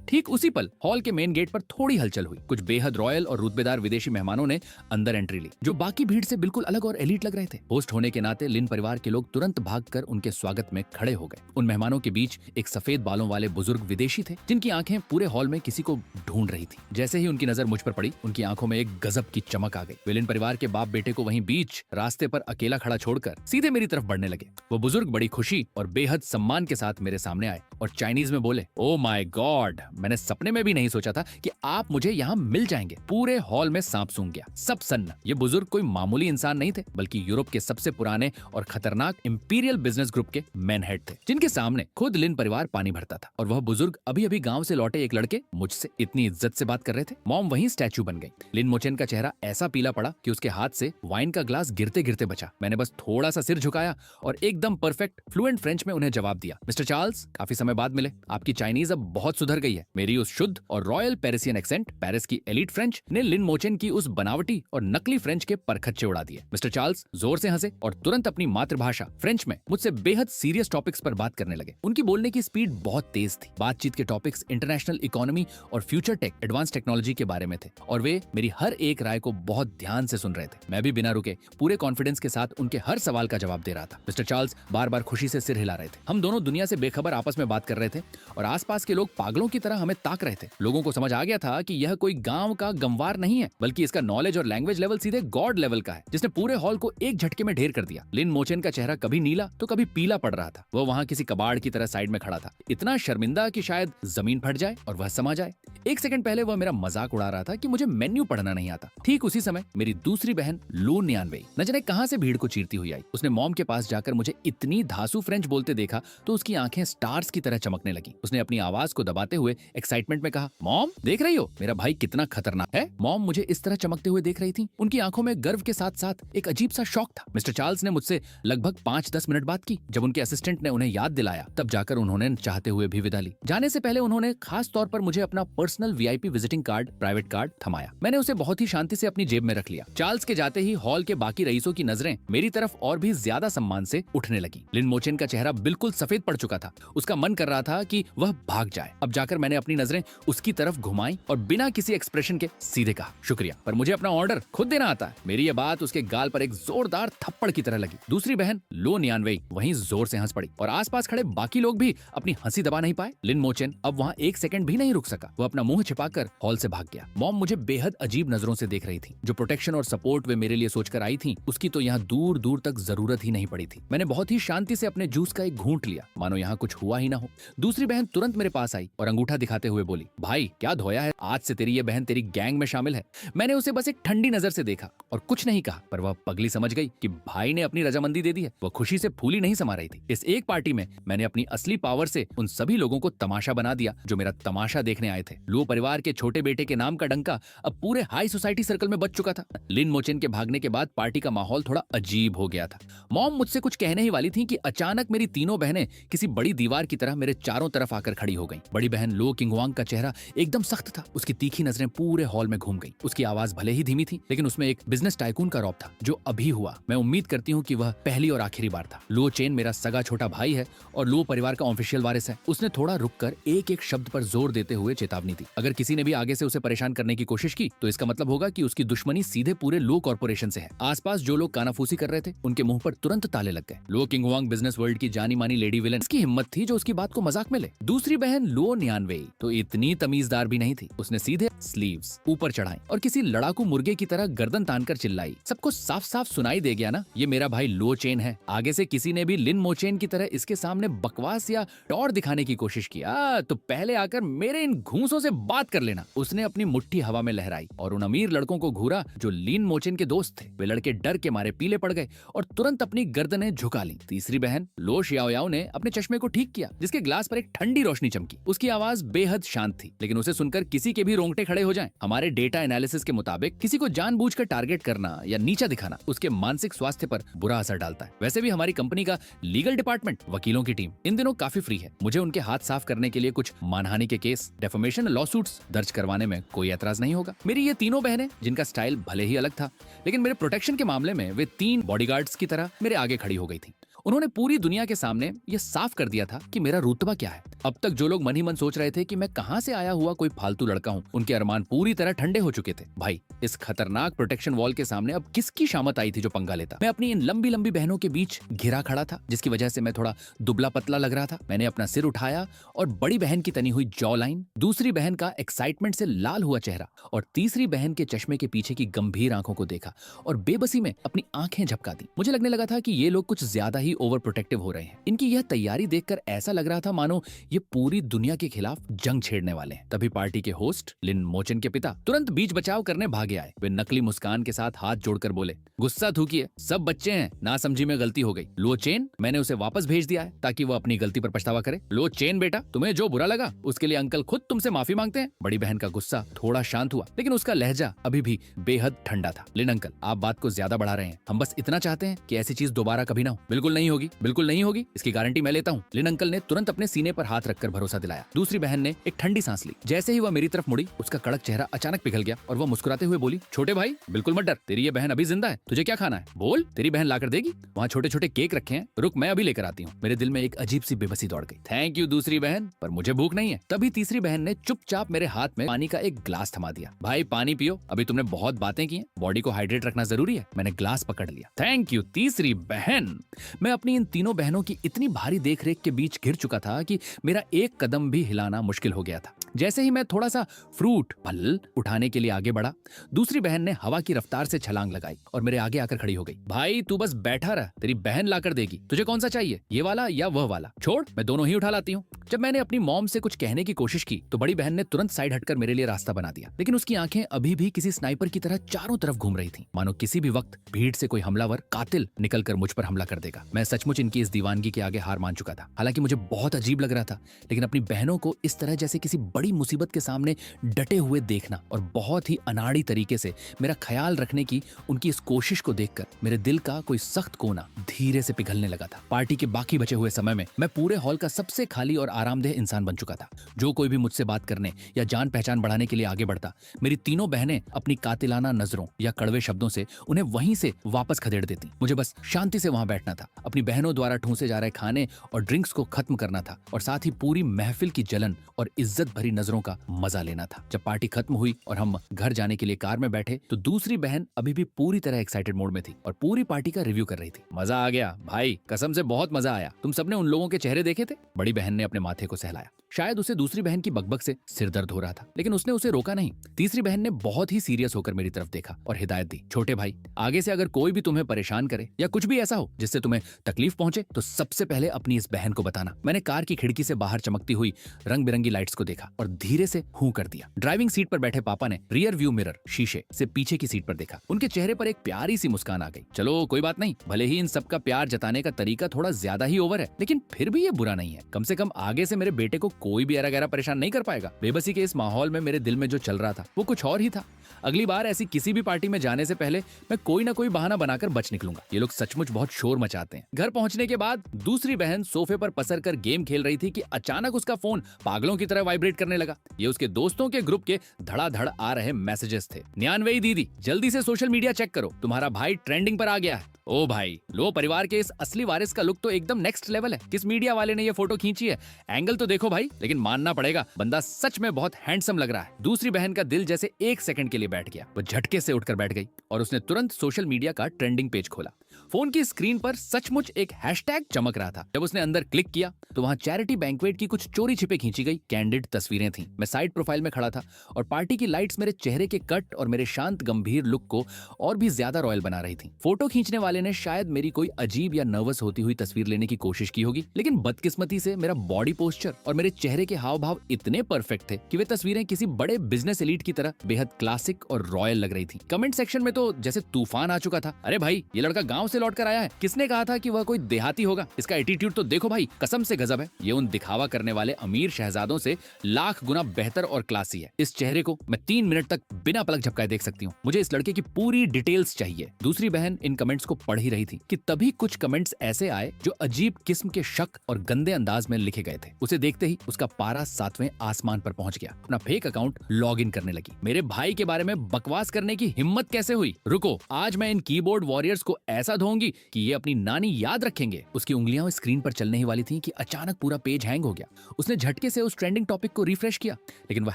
ठीक उसी पल हॉल के मेन गेट पर थोड़ी हलचल हुई। कुछ बेहद रॉयल और रुतबेदार विदेशी मेहमानों ने अंदर एंट्री ली, जो बाकी भीड़ से बिल्कुल अलग और एलीट लग रहे थे। होस्ट होने के नाते लिन परिवार के लोग तुरंत भागकर उनके स्वागत में खड़े हो गए। उन मेहमानों के बीच एक सफेद बालों वाले बुजुर्ग विदेशी थे, जिनकी आंखें पूरे हॉल में किसी को ढूंढ रही थी। जैसे ही उनकी नजर मुझ पर पड़ी, उनकी आंखों में एक गजब की चमक आ गई। वे लिन परिवार के बाप बेटे को वहीं बीच रास्ते पर अकेला खड़ा छोड़कर सीधे मेरी तरफ बढ़ने लगे। वो बुजुर्ग बड़ी खुशी और बेहद सम्मान के साथ मेरे सामने आए और चाइनीज में बोले, ओ माय गॉड, मैंने सपने में भी नहीं सोचा था कि आप मुझे यहाँ मिल जाएंगे। पूरे हॉल में सांप सूंघ गया, सब सन्न। ये बुजुर्ग कोई मामूली इंसान नहीं थे, बल्कि यूरोप के सबसे पुराने और खतरनाक इंपीरियल बिजनेस ग्रुप के मैन हेड थे, जिनके सामने खुद लिन परिवार पानी भरता था। और वह बुजुर्ग अभी अभी गांव से लौटे एक लड़के मुझसे इतनी इज्जत से बात कर रहे थे। मॉम वहीं स्टैचू बन गई। लिन मोचेन का चेहरा ऐसा पीला पड़ा कि उसके हाथ से वाइन का ग्लास गिरते गिरते बचा। मैंने बस थोड़ा सा सिर झुकाया और एकदम परफेक्ट फ्लुएंट फ्रेंच में उन्हें जवाब दिया, मिस्टर चार्ल्स, काफी समय बाद मिले। आपकी चाइनीज अब बहुत सुधर गई है। मेरी उस शुद्ध और रॉयल पेरिसियन एक्सेंट, पेरिस की एलीट फ्रेंच ने लिन मोचेन की उस बनावटी और नकली फ्रेंच के परखच्चे उड़ा दिए। मिस्टर चार्ल्स जोर से हंसे और तुरंत अपनी मातृभाषा फ्रेंच में मुझसे बेहद सीरियस टॉपिक्स पर बात करने लगे। उनकी बोलने की स्पीड बहुत तेज थी। बातचीत के टॉपिक्स इंटरनेशनल इकोनॉमी और फ्यूचर टेक, एडवांस टेक्नोलॉजी के बारे में थे और वे मेरी हर एक राय को बहुत ध्यान से सुन रहे थे। मैं भी बिना रुके पूरे कॉन्फिडेंस के साथ उनके हर सवाल का जवाब दे रहा था। मिस्टर चार्ल्स बार बार खुशी से सिर हिला रहे थे। हम दोनों दुनिया से बेखबर आपस में बात कर रहे थे और आसपास के लोग पागलों की तरह हमें ताक रहे थे। लोगों को समझ आ गया था कि यह कोई गांव का गंवार नहीं है, बल्कि इसका नॉलेज और लैंग्वेज लेवल सीधे गॉड लेवल का है, जिसने पूरे हॉल को एक झटके में ढेर कर दिया। लिन मोचेन का चेहरा कभी नीला तो कभी पीला पड़ रहा था। वो वहाँ किसी कबाड़ की तरह साइड में खड़ा था, इतना शर्मिंदा कि शायद जमीन फट जाए और वह समा जाए। एक सेकंड पहले वह मेरा मजाक उड़ा रहा था कि मुझे मेन्यू पढ़ना नहीं आता। ठीक उसी समय मेरी दूसरी बहन लू नियानवेई न जाने कहां से भीड़ को चीरती हुई आई। उसने मॉम के पास जाकर मुझे इतनी धांसू फ्रेंच बोलते देखा तो उसकी आंखें स्टार्स की तरह चमकने लगी। उसने अपनी आवाज को दबाते हुए एक्साइटमेंट में कहा, मॉम, देख रही हो मेरा भाई कितना खतरनाक है? मॉम मुझे इस तरह चमकते हुए देख रही थी। उनकी आंखों में गर्व के साथ साथ एक अजीब सा शौक था। मिस्टर चार्ल्स ने मुझसे लगभग 5-10 मिनट बात की। जब उनके असिस्टेंट ने उन्हें याद दिलाया, तब जाकर उन्होंने चाहते हुए भी विदा ली। जाने से पहले उन्होंने खास तौर पर मुझे अपना personal VIP visiting card, private card थमाया। मैंने उसे बहुत ही शांति से अपनी जेब में रख लिया। चार्ल्स के जाते ही हॉल के बाकी रईसों की नजरें मेरी तरफ और भी ज्यादा सम्मान से उठने लगी। लिन मोचेन का चेहरा बिल्कुल सफेद पड़ चुका था। उसका मन कर रहा था कि वह भाग जाए। अब जाकर मैंने अपनी नजरें उसकी तरफ घुमाई और बिना किसी एक्सप्रेशन के सीधे कहा, शुक्रिया, पर मुझे अपना ऑर्डर खुद देना आता है। मेरी ये बात उसके गाल पर एक जोरदार थप्पड़ की तरह लगी। दूसरी बहन लो नियानवेई वहीं जोर से हंस पड़ी और आसपास खड़े बाकी लोग भी अपनी हंसी दबा नहीं पाए। लिन मोचेन अब वहाँ एक सेकंड भी नहीं रुक सका। वो अपना मुंह छिपाकर हॉल से भाग गया। मॉम मुझे बेहद अजीब नजरों से देख रही थी। जो प्रोटेक्शन और सपोर्ट वे मेरे लिए सोचकर आई थी, उसकी तो यहाँ दूर दूर तक जरूरत ही नहीं पड़ी थी। मैंने बहुत ही शांति से अपने जूस का एक घूंट लिया, मानो यहाँ कुछ हुआ ही ना हो। दूसरी बहन तुरंत मेरे पास आई और अंगूठा दिखाते हुए बोली, भाई क्या धोया है? आज से तेरी ये बहन तेरी गैंग में शामिल है। मैंने उसे बस एक ठंडी नजर से देखा और कुछ नहीं कहा, पर वह पगली समझ गई कि भाई ने अपनी रजामंदी दे दी है। वह खुशी से फूली नहीं समा रही थी। इस एक पार्टी में मैंने अपनी असली पावर से उन सभी लोगों को तमाशा बना दिया जो मेरा तमाशा देखने आए थे। लू परिवार के छोटे बेटे के नाम का डंका अब पूरे हाई सोसाइटी सर्कल में बज चुका था। लिन मोचेन के भागने के बाद पार्टी का माहौल थोड़ा अजीब हो गया था। मॉम मुझसे कुछ कहने ही वाली थी कि अचानक मेरी तीनों बहनें किसी बड़ी दीवार की तरह मेरे चारों तरफ आकर खड़ी हो गईं। बड़ी बहन लो किंगवांग का चेहरा एकदम सख्त था। उसकी तीखी नजरें पूरे हॉल में घूम गईं। उसकी आवाज भले ही धीमी थी, लेकिन उसमें एक बिजनेस टाइकून का रौब था जो अभी हुआ। मैं उम्मीद करती हूँ कि वह पहली और आखिरी बार था। लो चेन मेरा सगा छोटा भाई है और लो परिवार का ऑफिशियल वारिस है। उसने थोड़ा रुककर एक एक शब्द पर जोर देते हुए चेतावनी दी। अगर किसी ने भी आगे से उसे परेशान करने की कोशिश की तो इसका मतलब होगा कि उसकी दुश्मनी सीधे पूरे लो कॉर्पोरेशन से है। आसपास जो लोग कानाफूसी कर रहे थे, उनके मुंह पर तुरंत ताले लग गए। लो किंगवांग बिजनेस वर्ल्ड की जानी मानी लेडी विलन की हिम्मत थी जो उसकी बात को मजाक में ले। दूसरी बहन लो नियानवेई तो इतनी तमीजदार भी नहीं थी। उसने सीधे स्लीव्स ऊपर चढ़ाई और किसी लड़ाकू मुर्गे की तरह गर्दन तानकर चिल्लाई, सबको साफ साफ सुनाई दे गया ना, ये मेरा भाई लो चेन है। आगे से किसी ने भी लिन मोचेन की तरह इसके सामने बकवास या टॉर दिखाने की कोशिश किया तो पहले आकर मेरे इन घूंसों से बात कर लेना। उसने अपनी मुट्ठी हवा में लहराई और उन अमीर लड़कों को घूरा जो लिन मोचेन के दोस्त थे। वे लड़के डर के मारे पीले पड़ गए और तुरंत अपनी गर्दनें झुका ली। तीसरी बहन लो शियाओयाओ ने अपने चश्मे को ठीक किया, जिसके ग्लास पर एक ठंडी रोशनी चमकी। उसकी आवाज बेहद शांत थी, लेकिन उसे सुनकर किसी के भी रोंगटे खड़े हो जाएं। हमारे डेटा एनालिसिस एनालिसिस के मुताबिक किसी को जानबूझकर टारगेट करना या नीचा दिखाना उसके मानसिक स्वास्थ्य पर बुरा असर डालता है। वैसे भी हमारी कंपनी का लीगल डिपार्टमेंट, वकीलों की टीम इन दिनों काफी फ्री है। मुझे उनके हाथ साफ करने के लिए कुछ मानहानि के केस, डेफेमेशन लॉसूट्स दर्ज करवाने में कोई एतराज नहीं होगा। मेरी ये तीनों बहनें, जिनका स्टाइल भले ही अलग था, लेकिन मेरे प्रोटेक्शन के मामले में वे 3 बॉडीगार्ड्स की तरह मेरे आगे खड़ी हो गई थी। उन्होंने पूरी दुनिया के सामने ये साफ कर दिया था कि मेरा रुतबा क्या है। अब तक जो लोग मन ही मन सोच रहे थे कि मैं कहां से आया हुआ कोई फालतू लड़का हूं, उनके अरमान पूरी तरह ठंडे हो चुके थे। भाई, इस खतरनाक प्रोटेक्शन वॉल के सामने अब किसकी शामत आई थी जो पंगा लेता। मैं अपनी इन लंबी लंबी बहनों के बीच घिरा खड़ा था, जिसकी वजह से मैं थोड़ा दुबला पतला लग रहा था। मैंने अपना सिर उठाया और बड़ी बहन की तनी हुई जॉ लाइन, दूसरी बहन का एक्साइटमेंट से लाल हुआ चेहरा और तीसरी बहन के चश्मे के पीछे की गंभीर आंखों को देखा और बेबसी में अपनी आंखें झपका दी। मुझे लगने लगा था कि ये लोग कुछ ज्यादा ही ओवर प्रोटेक्टिव हो रहे हैं। इनकी यह तैयारी देखकर ऐसा लग रहा था मानो ये पूरी दुनिया के खिलाफ जंग छेड़ने वाले हैं। तभी पार्टी के होस्ट लिन मोचन के पिता तुरंत बीच बचाव करने भागे आए। वे नकली मुस्कान के साथ हाथ जोड़कर बोले, गुस्सा थूकिए, सब बच्चे हैं, नासमझी में गलती हो गई। लो चेन, मैंने उसे वापस भेज दिया है ताकि वो अपनी गलती पर पछतावा करे। लो चेन बेटा, तुम्हें जो बुरा लगा उसके लिए अंकल खुद तुमसे माफी मांगते हैं। बड़ी बहन का गुस्सा थोड़ा शांत हुआ, लेकिन उसका लहजा अभी भी बेहद ठंडा था। लिन अंकल, आप बात को ज्यादा बढ़ा रहे हैं। हम बस इतना चाहते हैं कि ऐसी चीज दोबारा कभी ना हो। बिल्कुल नहीं होगी, बिल्कुल नहीं होगी, इसकी गारंटी मैं लेता हूँ। लिन अंकल ने तुरंत अपने सीने पर हाथ रखकर भरोसा दिलाया। दूसरी बहन ने एक ठंडी सांस ली। जैसे ही वह मेरी तरफ मुड़ी, उसका कड़क चेहरा अचानक पिघल गया और वह मुस्कुराते हुए बोली, छोटे भाई बिल्कुल मत डर, तेरी ये बहन अभी जिंदा है, तुझे क्या खाना है बोल, तेरी बहन लाकर देगी। वहाँ छोटे छोटे केक रखे हैं, रुक मैं अभी लेकर आती हूँ। मेरे दिल में एक अजीब सी बेबसी दौड़ गई। थैंक यू दूसरी बहन, पर मुझे भूख नहीं है। तभी तीसरी बहन ने चुपचाप मेरे हाथ में पानी का एक ग्लास थमा दिया। भाई पानी पियो, अभी तुमने बहुत बातें की हैं, बॉडी को हाइड्रेट रखना जरूरी है। मैंने ग्लास पकड़ लिया। थैंक यू तीसरी बहन। मैं अपनी इन तीनों बहनों की इतनी भारी देखरेख के बीच घिर चुका था कि मेरा एक कदम भी हिलाना मुश्किल हो गया था। जैसे ही मैं थोड़ा सा फ्रूट फल उठाने के लिए आगे बढ़ा, दूसरी बहन ने हवा की रफ्तार से छलांग लगाई और मेरे आगे आकर खड़ी हो गई। भाई तू बस बैठा रह, तेरी बहन लाकर देगी। तुझे कौन सा चाहिए, ये वाला या वह वाला? छोड़, मैं दोनों ही उठा लाती हूँ। जब मैंने अपनी मॉम से कुछ कहने की कोशिश की तो बड़ी बहन ने तुरंत साइड हटकर मेरे लिए रास्ता बना दिया, लेकिन उसकी आंखें अभी भी किसी स्नाइपर की तरह चारों तरफ घूम रही थीं, मानो किसी भी वक्त भीड़ से कोई हमलावर कातिल निकलकर मुझ पर हमला कर देगा। मैं सचमुच इनकी इस दीवानगी के आगे हार मान चुका था। हालांकि मुझे बहुत अजीब लग रहा था, लेकिन अपनी बहनों को इस तरह जैसे किसी बड़ी मुसीबत के सामने डटे हुए देखना और बहुत ही अनाड़ी तरीके से मेरा ख्याल रखने की उनकी इस कोशिश को देखकर मेरे दिल का कोई सख्त कोना धीरे से पिघलने लगा था। पार्टी के बाकी बचे हुए समय में मैं पूरे हॉल का सबसे खाली और आरामदेह इंसान बन चुका था। जो कोई भी मुझसे बात करने या जान पहचान बढ़ाने के लिए आगे बढ़ता, मेरी तीनों बहनें अपनी कातिलाना नजरों या कड़वे शब्दों से उन्हें वहीं से वापस खदेड़ देती। मुझे बस शांति से वहां बैठना था, अपनी बहनों द्वारा ठूंसे जा रहे खाने और ड्रिंक्स को खत्म करना था और साथ ही पूरी महफिल की जलन और इज्जत भरी नजरों का मजा लेना था। जब पार्टी खत्म हुई और हम घर जाने के लिए कार में बैठे तो दूसरी बहन अभी भी पूरी तरह एक्साइटेड मोड में थी और पूरी पार्टी का रिव्यू कर रही थी। मजा आ गया भाई, कसम से बहुत मजा आया। तुम सबने उन लोगों के चेहरे देखे थे? बड़ी बहन ने अपने माथे को सहलाया। शायद उसे दूसरी बहन की बकबक से सिर दर्द हो रहा था, लेकिन उसने उसे रोका नहीं। तीसरी बहन ने बहुत ही सीरियस होकर मेरी तरफ देखा और हिदायत दी, छोटे भाई आगे से अगर कोई भी तुम्हें परेशान करे या कुछ भी ऐसा हो जिससे तुम्हें तकलीफ पहुंचे तो सबसे पहले अपनी इस बहन को बताना। मैंने कार की खिड़की से बाहर चमकती हुई रंग बिरंगी लाइट्स को देखा और धीरे से हूं कर दिया। ड्राइविंग सीट पर बैठे पापा ने रियर व्यू मिरर शीशे से पीछे की सीट पर देखा। उनके चेहरे पर एक प्यारी सी मुस्कान आ गई। चलो कोई बात नहीं, भले ही इन सबका प्यार जताने का तरीका थोड़ा ज्यादा ही ओवर है, लेकिन फिर भी ये बुरा नहीं है। कम से कम आगे से मेरे बेटे को कोई भी ऐरा गैरा परेशान नहीं कर पाएगा। बेबसी के इस माहौल में मेरे दिल में जो चल रहा था वो कुछ और ही था। अगली बार ऐसी किसी भी पार्टी में जाने से पहले मैं कोई ना कोई बहाना बनाकर बच निकलूंगा। ये लोग सचमुच बहुत शोर मचाते हैं। घर पहुंचने के बाद दूसरी बहन सोफे पर पसर कर गेम खेल रही थी कि अचानक उसका फोन पागलों की तरह वाइब्रेट करने लगा। ये उसके दोस्तों के ग्रुप के धड़ाधड़ आ रहे मैसेजेस थे। न्यानवेई दीदी, जल्दी से सोशल मीडिया चेक करो, तुम्हारा भाई ट्रेंडिंग पर आ गया है। ओ भाई, लो परिवार के इस असली वारिस का लुक तो एकदम नेक्स्ट लेवल है। किस मीडिया वाले ने ये फोटो खींची है? एंगल तो देखो भाई, लेकिन मानना पड़ेगा बंदा सच में बहुत हैंडसम लग रहा है। दूसरी बहन का दिल जैसे एक सेकंड के लिए बैठ गया। वो झटके से उठकर बैठ गई और उसने तुरंत सोशल मीडिया का ट्रेंडिंग पेज खोला। फोन की स्क्रीन पर सचमुच एक हैशटैग चमक रहा था। जब उसने अंदर क्लिक किया तो वहां चैरिटी बैंक्वेट की कुछ चोरी छिपे खींची गई कैंडिड तस्वीरें थीं। मैं साइड प्रोफाइल में खड़ा था और पार्टी की लाइट्स मेरे चेहरे के कट और मेरे शांत गंभीर लुक को और भी ज्यादा रॉयल बना रही थी। फोटो खींचने वाले ने शायद मेरी कोई अजीब या नर्वस होती हुई तस्वीर लेने की कोशिश की होगी, लेकिन बदकिस्मती से मेरा बॉडी पोस्चर और मेरे चेहरे के हाव भाव इतने परफेक्ट थे कि वे तस्वीरें किसी बड़े बिजनेस एलीट की तरह बेहद क्लासिक और रॉयल लग रही थी। कमेंट सेक्शन में तो जैसे तूफान आ चुका था। अरे भाई, ये लड़का गांव से लौटकर आया है। किसने कहा था कि वह कोई देहाती होगा? इसका एटीट्यूड तो देखो भाई, कसम से गजब है। ये उन दिखावा करने वाले अमीर शहजादों से लाख गुना बेहतर और क्लासी है। इस चेहरे को मैं 3 मिनट तक बिना पलक झपकाए देख सकती हूँ। मुझे इस लड़के की पूरी डिटेल्स चाहिए। दूसरी बहन इन कमेंट्स को पढ़ ही रही थी कि तभी कुछ कमेंट्स ऐसे आए जो अजीब किस्म के शक और गंदे अंदाज में लिखे गए थे। उसे देखते ही उसका पारा 7वें आसमान पर पहुंच गया। अपना फेक अकाउंट लॉग इन करने लगी। मेरे भाई के बारे में बकवास करने की हिम्मत कैसे हुई? रुको, आज मैं इन कीबोर्ड वॉरियर्स को ऐसा धोऊंगी कि ये अपनी नानी याद रखेंगे। उसकी उंगलियां स्क्रीन पर चलने ही वाली थी कि अचानक पूरा पेज हैंग हो गया। उसने झटके से उस ट्रेंडिंग टॉपिक को रिफ्रेश किया, लेकिन वह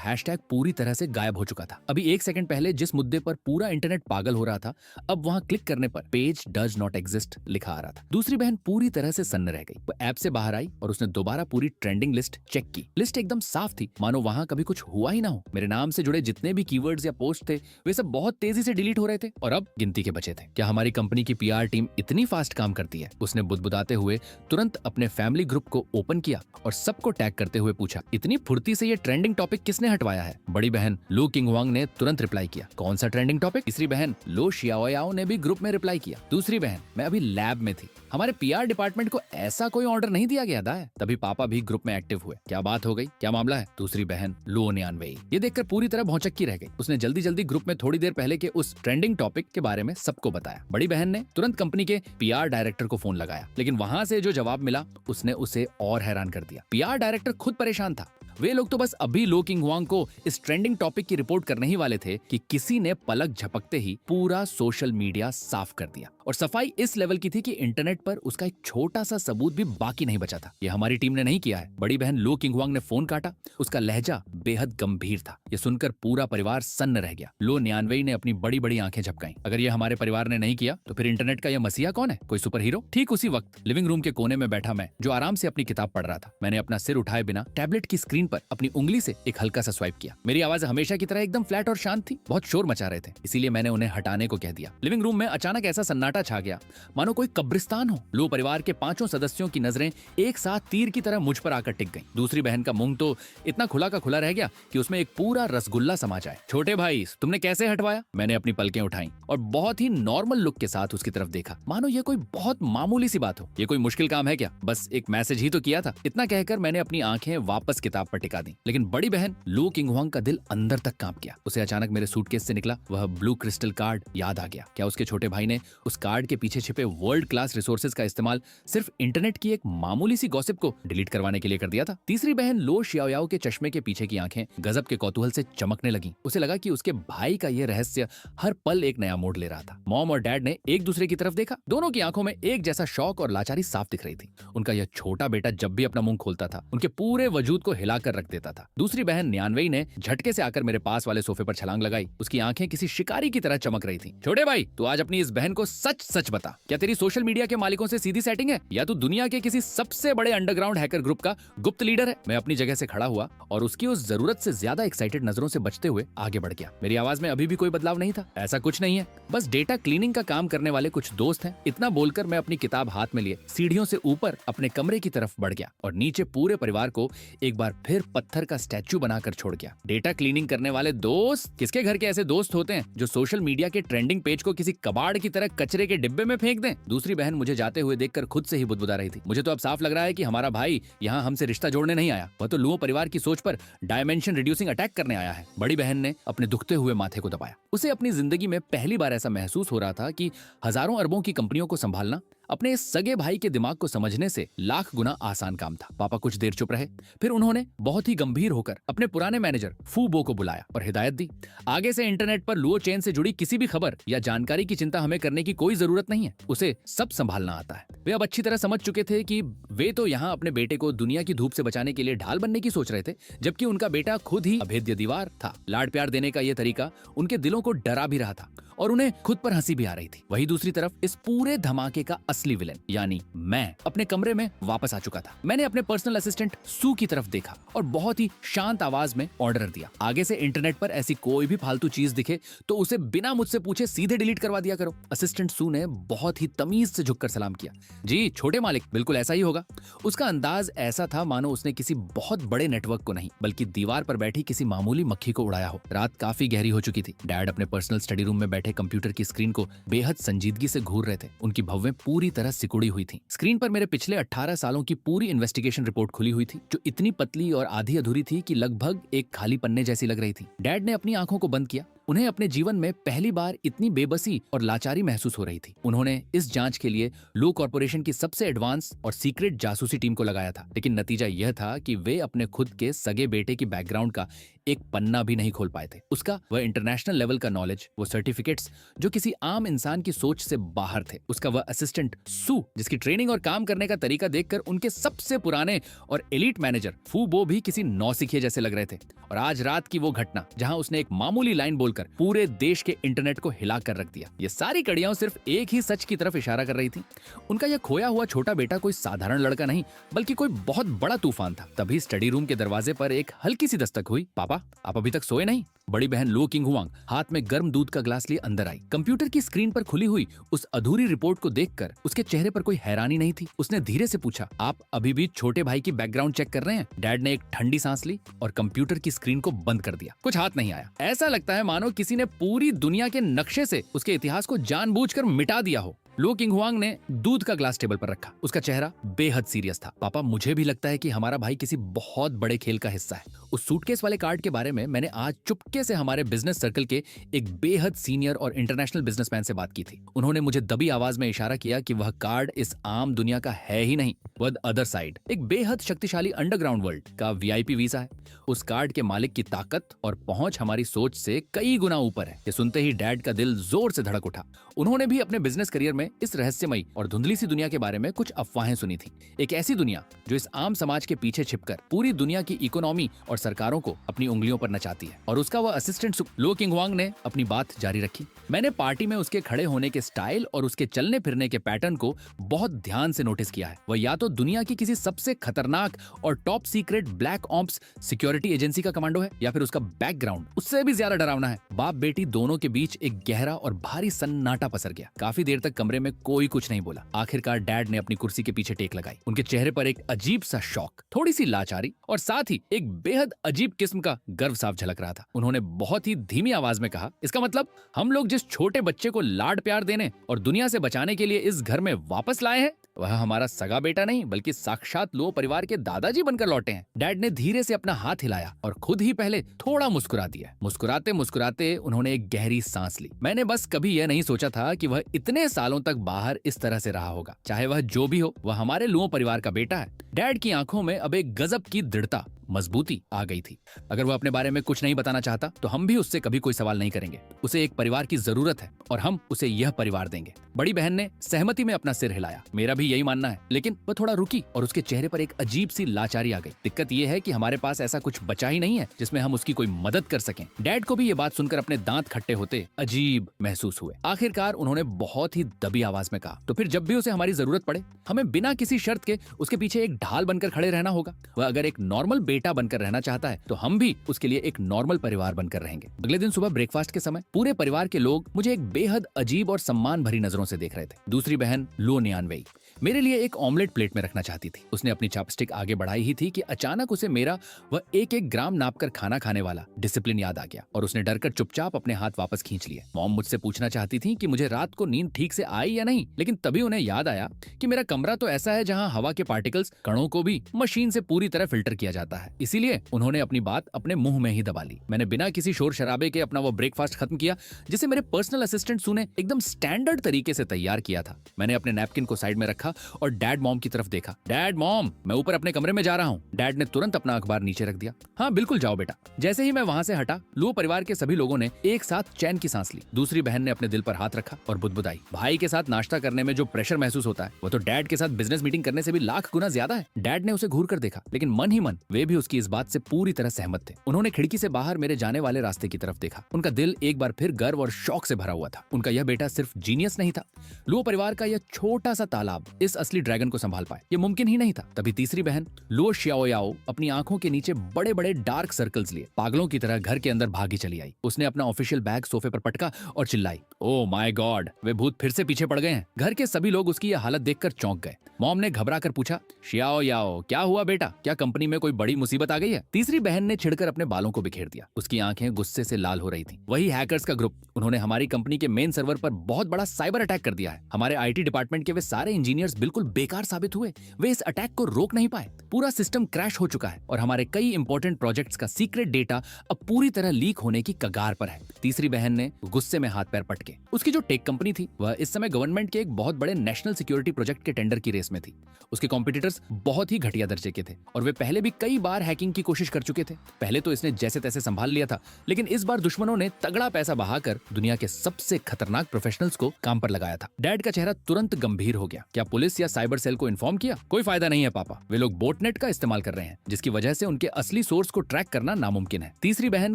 हैशटैग पूरी तरह से गायब हो चुका था। अभी 1 सेकंड पहले जिस मुद्दे पर पूरा इंटरनेट पागल हो रहा था, अब वहां क्लिक करने पर पेज डज नॉट एग्जिस्ट लिखा आ रहा था। दूसरी बहन पूरी तरह से सन्न रह गई। वो ऐप से बाहर आई और उसने दोबारा पूरी ट्रेंडिंग लिस्ट चेक की। लिस्ट एकदम साफ थी, मानो वहां कभी कुछ हुआ ही ना हो। मेरे नाम से जुड़े जितने भी कीवर्ड्स या पोस्ट थे, वे सब बहुत तेजी से डिलीट हो रहे थे और अब गिनती के बचे थे। क्या हमारी कंपनी की पीआर टीम इतनी फास्ट काम करती है? उसने बुदबुदाते हुए तुरंत अपने फैमिली ग्रुप को ओपन किया और सबको टैग करते हुए पूछा, इतनी फुर्ती से ये ट्रेंडिंग टॉपिक किसने हटवाया है? बड़ी बहन लू किंगवांग ने तुरंत रिप्लाई किया, कौन सा ट्रेंडिंग टॉपिक? तीसरी बहन लो शियाओयाओ ने भी ग्रुप में रिप्लाई किया। दूसरी बहन, मैं अभी लैब में थी, हमारे पीआर डिपार्टमेंट को ऐसा कोई ऑर्डर नहीं दिया गया था। तभी पापा भी ग्रुप में एक्टिव हुए। क्या बात हो गई? क्या मामला है? दूसरी बहन लो न्यानवेई ये देखकर पूरी तरह भौचक्की रह गई। उसने जल्दी जल्दी ग्रुप में थोड़ी देर पहले के उस ट्रेंडिंग टॉपिक के बारे में सबको बताया। बड़ी बहन ने तुरंत कंपनी के पीआर डायरेक्टर को फोन लगाया, लेकिन वहां से जो जवाब मिला उसने उसे और हैरान कर दिया। पीआर डायरेक्टर खुद परेशान था। वे लोग तो बस अभी लो किंगवांग को इस ट्रेंडिंग टॉपिक की रिपोर्ट करने ही वाले थे कि किसी ने पलक झपकते ही पूरा सोशल मीडिया साफ कर दिया। और सफाई इस लेवल की थी कि इंटरनेट पर उसका एक छोटा सा सबूत भी बाकी नहीं बचा था। ये हमारी टीम ने नहीं किया है। बड़ी बहन लो किंगवांग ने फोन काटा। उसका लहजा बेहद गंभीर था। ये सुनकर पूरा परिवार सन्न रह गया। लो न्यानवेई ने अपनी बड़ी बड़ी आंखें झपकाईं। अगर ये हमारे परिवार ने नहीं किया तो फिर इंटरनेट का यह मसीहा कौन है? कोई सुपर हीरो? ठीक उसी वक्त लिविंग रूम के कोने में बैठा मैं, जो आराम से अपनी किताब पढ़ रहा था, मैंने अपना सिर उठाए बिना टैबलेट की स्क्रीन पर अपनी उंगली से एक हल्का सा स्वाइप किया। मेरी आवाज हमेशा की तरह एकदम फ्लैट और शांत थी। बहुत शोर मचा रहे थे, इसीलिए मैंने उन्हें हटाने को कह दिया। लिविंग रूम में अचानक ऐसा सन्नाटा छा गया मानो कोई कब्रिस्तान हो। लो परिवार के 5 सदस्यों की नजरें एक साथ तीर की तरह मुझ पर आकर टिक गईं। दूसरी बहन का मुंह तो इतना खुला का खुला रह गया कि उसमें एक पूरा रसगुल्ला समा जाए। छोटे भाई, तुमने कैसे हटवाया? मैंने अपनी पलकें उठाई और बहुत ही नॉर्मल लुक के साथ उसकी तरफ देखा, मानो ये कोई बहुत मामूली सी बात हो। ये कोई मुश्किल काम है क्या? बस एक मैसेज ही तो किया था। इतना कहकर मैंने अपनी आंखें वापस किताब पर टिका दी। लेकिन बड़ी बहन लो किंगवांग का दिल अंदर तक कांप गया। उसे अचानक मेरे सूटकेस से निकला वह ब्लू क्रिस्टल कार्ड याद आ गया। क्या उसके छोटे भाई ने उस कार्ड के पीछे छिपे वर्ल्ड क्लास रिसोर्सेज का इस्तेमाल सिर्फ इंटरनेट की एक मामूली सी गॉसिप को डिलीट करवाने के लिए कर दिया था? तीसरी बहन लो शियाओयाओ के चश्मे के पीछे की आंखें गजब के कौतूहल से चमकने लगी। उसे लगा कि उसके भाई का यह रहस्य हर पल एक नया मोड़ ले रहा था। मॉम और डैड ने एक दूसरे की तरफ देखा। दोनों की आंखों में एक जैसा शौक और लाचारी साफ दिख रही थी। उनका यह छोटा बेटा जब भी अपना मुंह खोलता था, उनके पूरे वजूद को हिलाकर रख देता था। दूसरी बहन न्यानवेई ने झटके से आकर मेरे पास वाले सोफे पर छलांग लगाई। उसकी आंखें किसी शिकारी की तरह चमक रही थी। छोटे भाई, तू आज अपनी इस बहन को सच सच बता, क्या तेरी सोशल मीडिया के मालिकों से सीधी सेटिंग है या तू दुनिया के किसी सबसे बड़े अंडरग्राउंड हैकर ग्रुप का गुप्त लीडर है? मैं अपनी जगह से खड़ा हुआ और उसकी उस जरूरत से ज्यादा एक्साइटेड नजरों से बचते हुए आगे बढ़ गया। मेरी आवाज में अभी भी कोई बदलाव नहीं था। ऐसा कुछ नहीं है, बस डेटा क्लीनिंग का काम करने वाले कुछ दोस्त हैं। इतना बोलकर मैं अपनी किताब हाथ में लिए सीढ़ियों से ऊपर अपने कमरे की तरफ बढ़ गया और नीचे पूरे परिवार को एक बार फिर पत्थर का स्टैच्यू बनाकर छोड़ गया। डेटा क्लीनिंग करने वाले दोस्त? किसके घर के ऐसे दोस्त होते हैं जो सोशल मीडिया के ट्रेंडिंग पेज को किसी कबाड़ की तरह कचरे के डिब्बे में फेंक दें? दूसरी बहन मुझे जाते हुए देखकर खुद से ही बुदबुदा रही थी। मुझे तो अब साफ लग रहा है कि हमारा भाई यहाँ हमसे रिश्ता जोड़ने नहीं आया, वह तो लुओ परिवार की सोच पर डायमेंशन रिड्यूसिंग अटैक करने आया है। बड़ी बहन ने अपने दुखते हुए माथे को दबाया। उसे अपनी जिंदगी में पहली बार ऐसा महसूस हो रहा था कि हजारों अरबों की कंपनियों को संभालना अपने इस सगे भाई के दिमाग को समझने से लाख गुना आसान काम था। पापा कुछ देर चुप रहे, फिर उन्होंने बहुत ही गंभीर होकर अपने पुराने मैनेजर फू बो को बुलाया और हिदायत दी, आगे से इंटरनेट पर लुओ चेन से जुड़ी किसी भी खबर या जानकारी की चिंता हमें करने की कोई जरूरत नहीं है। उसे सब संभालना आता है। वे अब अच्छी तरह समझ चुके थे कि वे तो यहाँ अपने बेटे को दुनिया की धूप से बचाने के लिए ढाल बनने की सोच रहे थे, जबकि उनका बेटा खुद ही अभेद्य दीवार था। लाड प्यार देने का ये तरीका उनके दिलों को डरा भी रहा था और उन्हें खुद पर हंसी भी आ रही थी। वही दूसरी तरफ इस पूरे धमाके का असली विलेन यानी मैं अपने कमरे में वापस आ चुका था। मैंने अपने पर्सनल असिस्टेंट सू की तरफ देखा और बहुत ही शांत आवाज में ऑर्डर दिया, आगे से इंटरनेट पर ऐसी कोई भी फालतू चीज दिखे तो उसे बिना मुझसे पूछे सीधे डिलीट करवा दिया करो। असिस्टेंट सू ने बहुत ही तमीज से झुककर सलाम किया। जी छोटे मालिक, बिल्कुल ऐसा ही होगा। उसका अंदाज ऐसा था मानो उसने किसी बहुत बड़े नेटवर्क को नहीं बल्कि दीवार पर बैठी किसी मामूली मक्खी को उड़ाया हो। रात काफी गहरी हो चुकी थी। डैड अपने पर्सनल स्टडी रूम में बैठे कंप्यूटर की स्क्रीन को बेहद संजीदगी से घूर रहे थे। उनकी भव्वें पूरी तरह सिकुड़ी हुई थी। स्क्रीन पर मेरे पिछले 18 सालों की पूरी इन्वेस्टिगेशन रिपोर्ट खुली हुई थी, जो इतनी पतली और आधी अधूरी थी कि लगभग एक खाली पन्ने जैसी लग रही थी। डैड ने अपनी आंखों को बंद किया। उन्हें अपने जीवन में पहली बार इतनी बेबसी और लाचारी महसूस हो रही थी। उन्होंने इस जांच के लिए लो कॉर्पोरेशन की सबसे एडवांस और सीक्रेट जासूसी टीम को लगाया था, लेकिन नतीजा यह था कि वे अपने खुद के सगे बेटे की बैकग्राउंड का एक पन्ना भी नहीं खोल पाए थे। उसका वह इंटरनेशनल लेवल का नॉलेज, वो सर्टिफिकेट्स जो किसी आम इंसान की सोच से बाहर थे, उसका वह असिस्टेंट सू जिसकी ट्रेनिंग और काम करने का तरीका देखकर उनके सबसे पुराने और एलीट मैनेजर फू बो भी किसी नौसिखिए जैसे लग रहे थे। और आज रात की वो घटना जहां उसने एक मामूली लाइन बोलकर पूरे देश के इंटरनेट को हिला कर रख दिया। ये सारी कड़ियां सिर्फ एक ही सच की तरफ इशारा कर रही थी। उनका यह खोया हुआ छोटा बेटा कोई साधारण लड़का नहीं बल्कि कोई बहुत बड़ा तूफान था। तभी स्टडी रूम के दरवाजे पर एक हल्की सी दस्तक हुई। पापा, आप अभी तक सोए नहीं? बड़ी बहन लो किंग हुआंग हाथ में गर्म दूध का ग्लास लिए अंदर आई। कंप्यूटर की स्क्रीन पर खुली हुई उस अधूरी रिपोर्ट को देखकर उसके चेहरे पर कोई हैरानी नहीं थी। उसने धीरे से पूछा, आप अभी भी छोटे भाई की बैकग्राउंड चेक कर रहे हैं? डैड ने एक ठंडी सांस ली और कंप्यूटर की स्क्रीन को बंद कर दिया। कुछ हाथ नहीं आया। ऐसा लगता है मानो किसी ने पूरी दुनिया के नक्शे से उसके इतिहास को जानबूझकर मिटा दिया हो। लो किंग हुआंग ने दूध का ग्लास टेबल पर रखा। उसका चेहरा बेहद सीरियस था। पापा, मुझे भी लगता है कि हमारा भाई किसी बहुत बड़े खेल का हिस्सा है। उस सूटकेस वाले कार्ड के बारे में मैंने आज चुपके से हमारे बिजनेस सर्कल के एक बेहद सीनियर और इंटरनेशनल बिजनेसमैन से बात की थी। उन्होंने मुझे दबी आवाज में इशारा किया कि वह कार्ड इस आम दुनिया का है ही नहीं, वह द अदर साइड, एक बेहद शक्तिशाली अंडरग्राउंड वर्ल्ड का वीआईपी वीजा है। उस कार्ड के मालिक की ताकत और पहुंच हमारी सोच से कई गुना ऊपर है। ये सुनते ही डैड का दिल जोर से धड़क उठा। उन्होंने भी अपने बिजनेस करियर में इस रहस्यमयी और धुंधली सी दुनिया के बारे में कुछ अफवाहें सुनी थी। एक ऐसी दुनिया जो इस आम समाज के पीछे छिपकर पूरी दुनिया की इकोनॉमी और सरकारों को अपनी उंगलियों पर नचाती है। और उसका वह असिस्टेंट लो किंग हुआंग ने अपनी बात जारी रखी। मैंने पार्टी में उसके खड़े होने के स्टाइल और उसके चलने फिरने के पैटर्न को बहुत ध्यान से नोटिस किया है। वह या तो दुनिया की किसी सबसे खतरनाक और top secret black ops security agency का कमांडो है, या फिर उसका बैकग्राउंड उससे भी ज्यादा डरावना है। बाप बेटी दोनों के बीच एक गहरा और भारी सन्नाटा पसर गया। काफी देर तक कमरे में कोई कुछ नहीं बोला। आखिरकार डैड ने अपनी कुर्सी के पीछे टेक लगाई। उनके चेहरे पर एक अजीब सा शौक, थोड़ी सी लाचारी और साथ ही एक बेहद अजीब किस्म का गर्व साफ झलक रहा था। उन्होंने बहुत ही धीमी आवाज में कहा, इसका मतलब हम लोग जिस छोटे बच्चे को लाड प्यार देने और दुनिया से बचाने के लिए इस घर में वापस लाए हैं, वह हमारा सगा बेटा नहीं बल्कि साक्षात लो परिवार के दादाजी बनकर लौटे हैं। डैड ने धीरे से अपना हाथ हिलाया और खुद ही पहले थोड़ा मुस्कुरा दिया। मुस्कुराते मुस्कुराते उन्होंने एक गहरी सांस ली। मैंने बस कभी यह नहीं सोचा था कि वह इतने सालों तक बाहर इस तरह से रहा होगा। चाहे वह जो भी हो, वह हमारे लुओ परिवार का बेटा है। डैड की आंखों में अब एक गजब की दृढ़ता, मजबूती आ गई थी। अगर वह अपने बारे में कुछ नहीं बताना चाहता तो हम भी उससे कभी कोई सवाल नहीं करेंगे। उसे एक परिवार की जरूरत है और हम उसे यह परिवार देंगे। बड़ी बहन ने सहमति में अपना सिर हिलाया। मेरा भी यही मानना है। लेकिन वह थोड़ा रुकी और उसके चेहरे पर एक अजीब सी लाचारी आ गई। दिक्कत यह है कि हमारे पास ऐसा कुछ बचा ही नहीं है जिसमें हम उसकी कोई मदद कर सकें। डैड को भी ये बात सुनकर अपने दांत खट्टे होते अजीब महसूस हुए। आखिरकार उन्होंने बहुत ही दबी आवाज में कहा, तो फिर जब भी उसे हमारी जरूरत पड़े, हमें बिना किसी शर्त के उसके पीछे एक ढाल बनकर खड़े रहना होगा। वह अगर एक नॉर्मल बेटा बनकर रहना चाहता है तो हम भी उसके लिए एक नॉर्मल परिवार बनकर रहेंगे। अगले दिन सुबह ब्रेकफास्ट के समय पूरे परिवार के लोग मुझे एक बेहद अजीब और सम्मान भरी नजरों से देख रहे थे। दूसरी बहन लो नियानवेई मेरे लिए एक ऑमलेट प्लेट में रखना चाहती थी। उसने अपनी चॉपस्टिक आगे बढ़ाई ही थी कि अचानक उसे मेरा वह एक एक ग्राम नापकर खाना खाने वाला डिसिप्लिन याद आ गया और उसने डरकर चुपचाप अपने हाथ वापस खींच लिए। मॉम मुझसे पूछना चाहती थी कि मुझे रात को नींद ठीक से आई या नहीं, लेकिन तभी उन्हें याद आया कि मेरा कमरा तो ऐसा है जहां हवा के पार्टिकल्स, कणों को भी मशीन से पूरी तरह फिल्टर किया जाता है। इसीलिए उन्होंने अपनी बात अपने मुंह में ही दबा ली। मैंने बिना किसी शोर शराबे के अपना वो ब्रेकफास्ट खत्म किया जिसे मेरे पर्सनल असिस्टेंट सू ने एकदम स्टैंडर्ड तरीके से तैयार किया था। मैंने अपने नैपकिन को साइड में रखा उठा और डैड मॉम की तरफ देखा। डैड मॉम, मैं ऊपर अपने कमरे में जा रहा हूँ। डैड ने तुरंत अपना अखबार नीचे रख दिया। हाँ बिल्कुल जाओ बेटा। जैसे ही मैं वहाँ से हटा, लुओ परिवार के सभी लोगों ने एक साथ चैन की सांस ली। दूसरी बहन ने अपने दिल पर हाथ रखा और बुदबुदाई। भाई के साथ नाश्ता करने में जो प्रेशर महसूस होता है वो तो डैड के साथ बिजनेस मीटिंग करने से भी लाख गुना ज्यादा है। डैड ने उसे घूर कर देखा, लेकिन मन ही मन वे भी उसकी इस बात से पूरी तरह सहमत थे। उन्होंने खिड़की से बाहर मेरे जाने वाले रास्ते की तरफ देखा। उनका दिल एक बार फिर गर्व और शौक से भरा हुआ था। उनका यह बेटा सिर्फ जीनियस नहीं था, लुओ परिवार का यह छोटा सा तालाब इस असली ड्रैगन को संभाल पाए, ये मुमकिन ही नहीं था। तभी तीसरी बहन लुओ शियाओयाओ अपनी आंखों के नीचे बड़े बड़े डार्क सर्कल्स लिए पागलों की तरह घर के अंदर भागी चली आई। उसने अपना ऑफिशियल बैग सोफे पर पटका और चिल्लाई, ओह माय गॉड, वे भूत फिर से पीछे पड़ गए हैं। घर के सभी लोग उसकी यह हालत देखकर चौंक गए। मॉम ने घबरा कर पूछा, शियाओ याओ क्या हुआ बेटा, क्या कंपनी में कोई बड़ी मुसीबत आ गई है? तीसरी बहन ने छिड़कर अपने बालों को बिखेर दिया। उसकी आंखें गुस्से से लाल हो रही थी। वही हैकर्स का ग्रुप, उन्होंने हमारी कंपनी के मेन सर्वर पर बहुत बड़ा साइबर अटैक कर दिया है। हमारे आईटी डिपार्टमेंट के वे सारे इंजीनियर्स बिल्कुल बेकार साबित हुए। वे इस अटैक को रोक नहीं पाए। पूरा सिस्टम क्रैश हो चुका है और हमारे कई इंपॉर्टेंट प्रोजेक्ट्स का सीक्रेट डेटा अब पूरी तरह लीक होने की कगार पर है। तीसरी बहन ने गुस्से में हाथ पैर पटके। उसकी जो टेक कंपनी थी वह इस समय गवर्नमेंट के एक बहुत बड़े नेशनल सिक्योरिटी प्रोजेक्ट के टेंडर की रेस में थी। उसके कॉम्पिटिटर्स बहुत ही घटिया दर्जे के थे और वे पहले भी कई बार हैकिंग की कोशिश कर चुके थे। पहले तो इसने जैसे तैसे संभाल लिया था, लेकिन इस बार दुश्मनों ने तगड़ा पैसा बहाकर दुनिया के सबसे खतरनाक प्रोफेशनल्स को काम पर लगाया था। डैड का चेहरा तुरंत गंभीर हो गया। क्या पुलिस या साइबर सेल को इन्फॉर्म किया? कोई फायदा नहीं है पापा, वे लोग बोटनेट का इस्तेमाल कर रहे हैं, जिसकी वजह से उनके असली सोर्स को ट्रैक करना नामुमकिन है। तीसरी बहन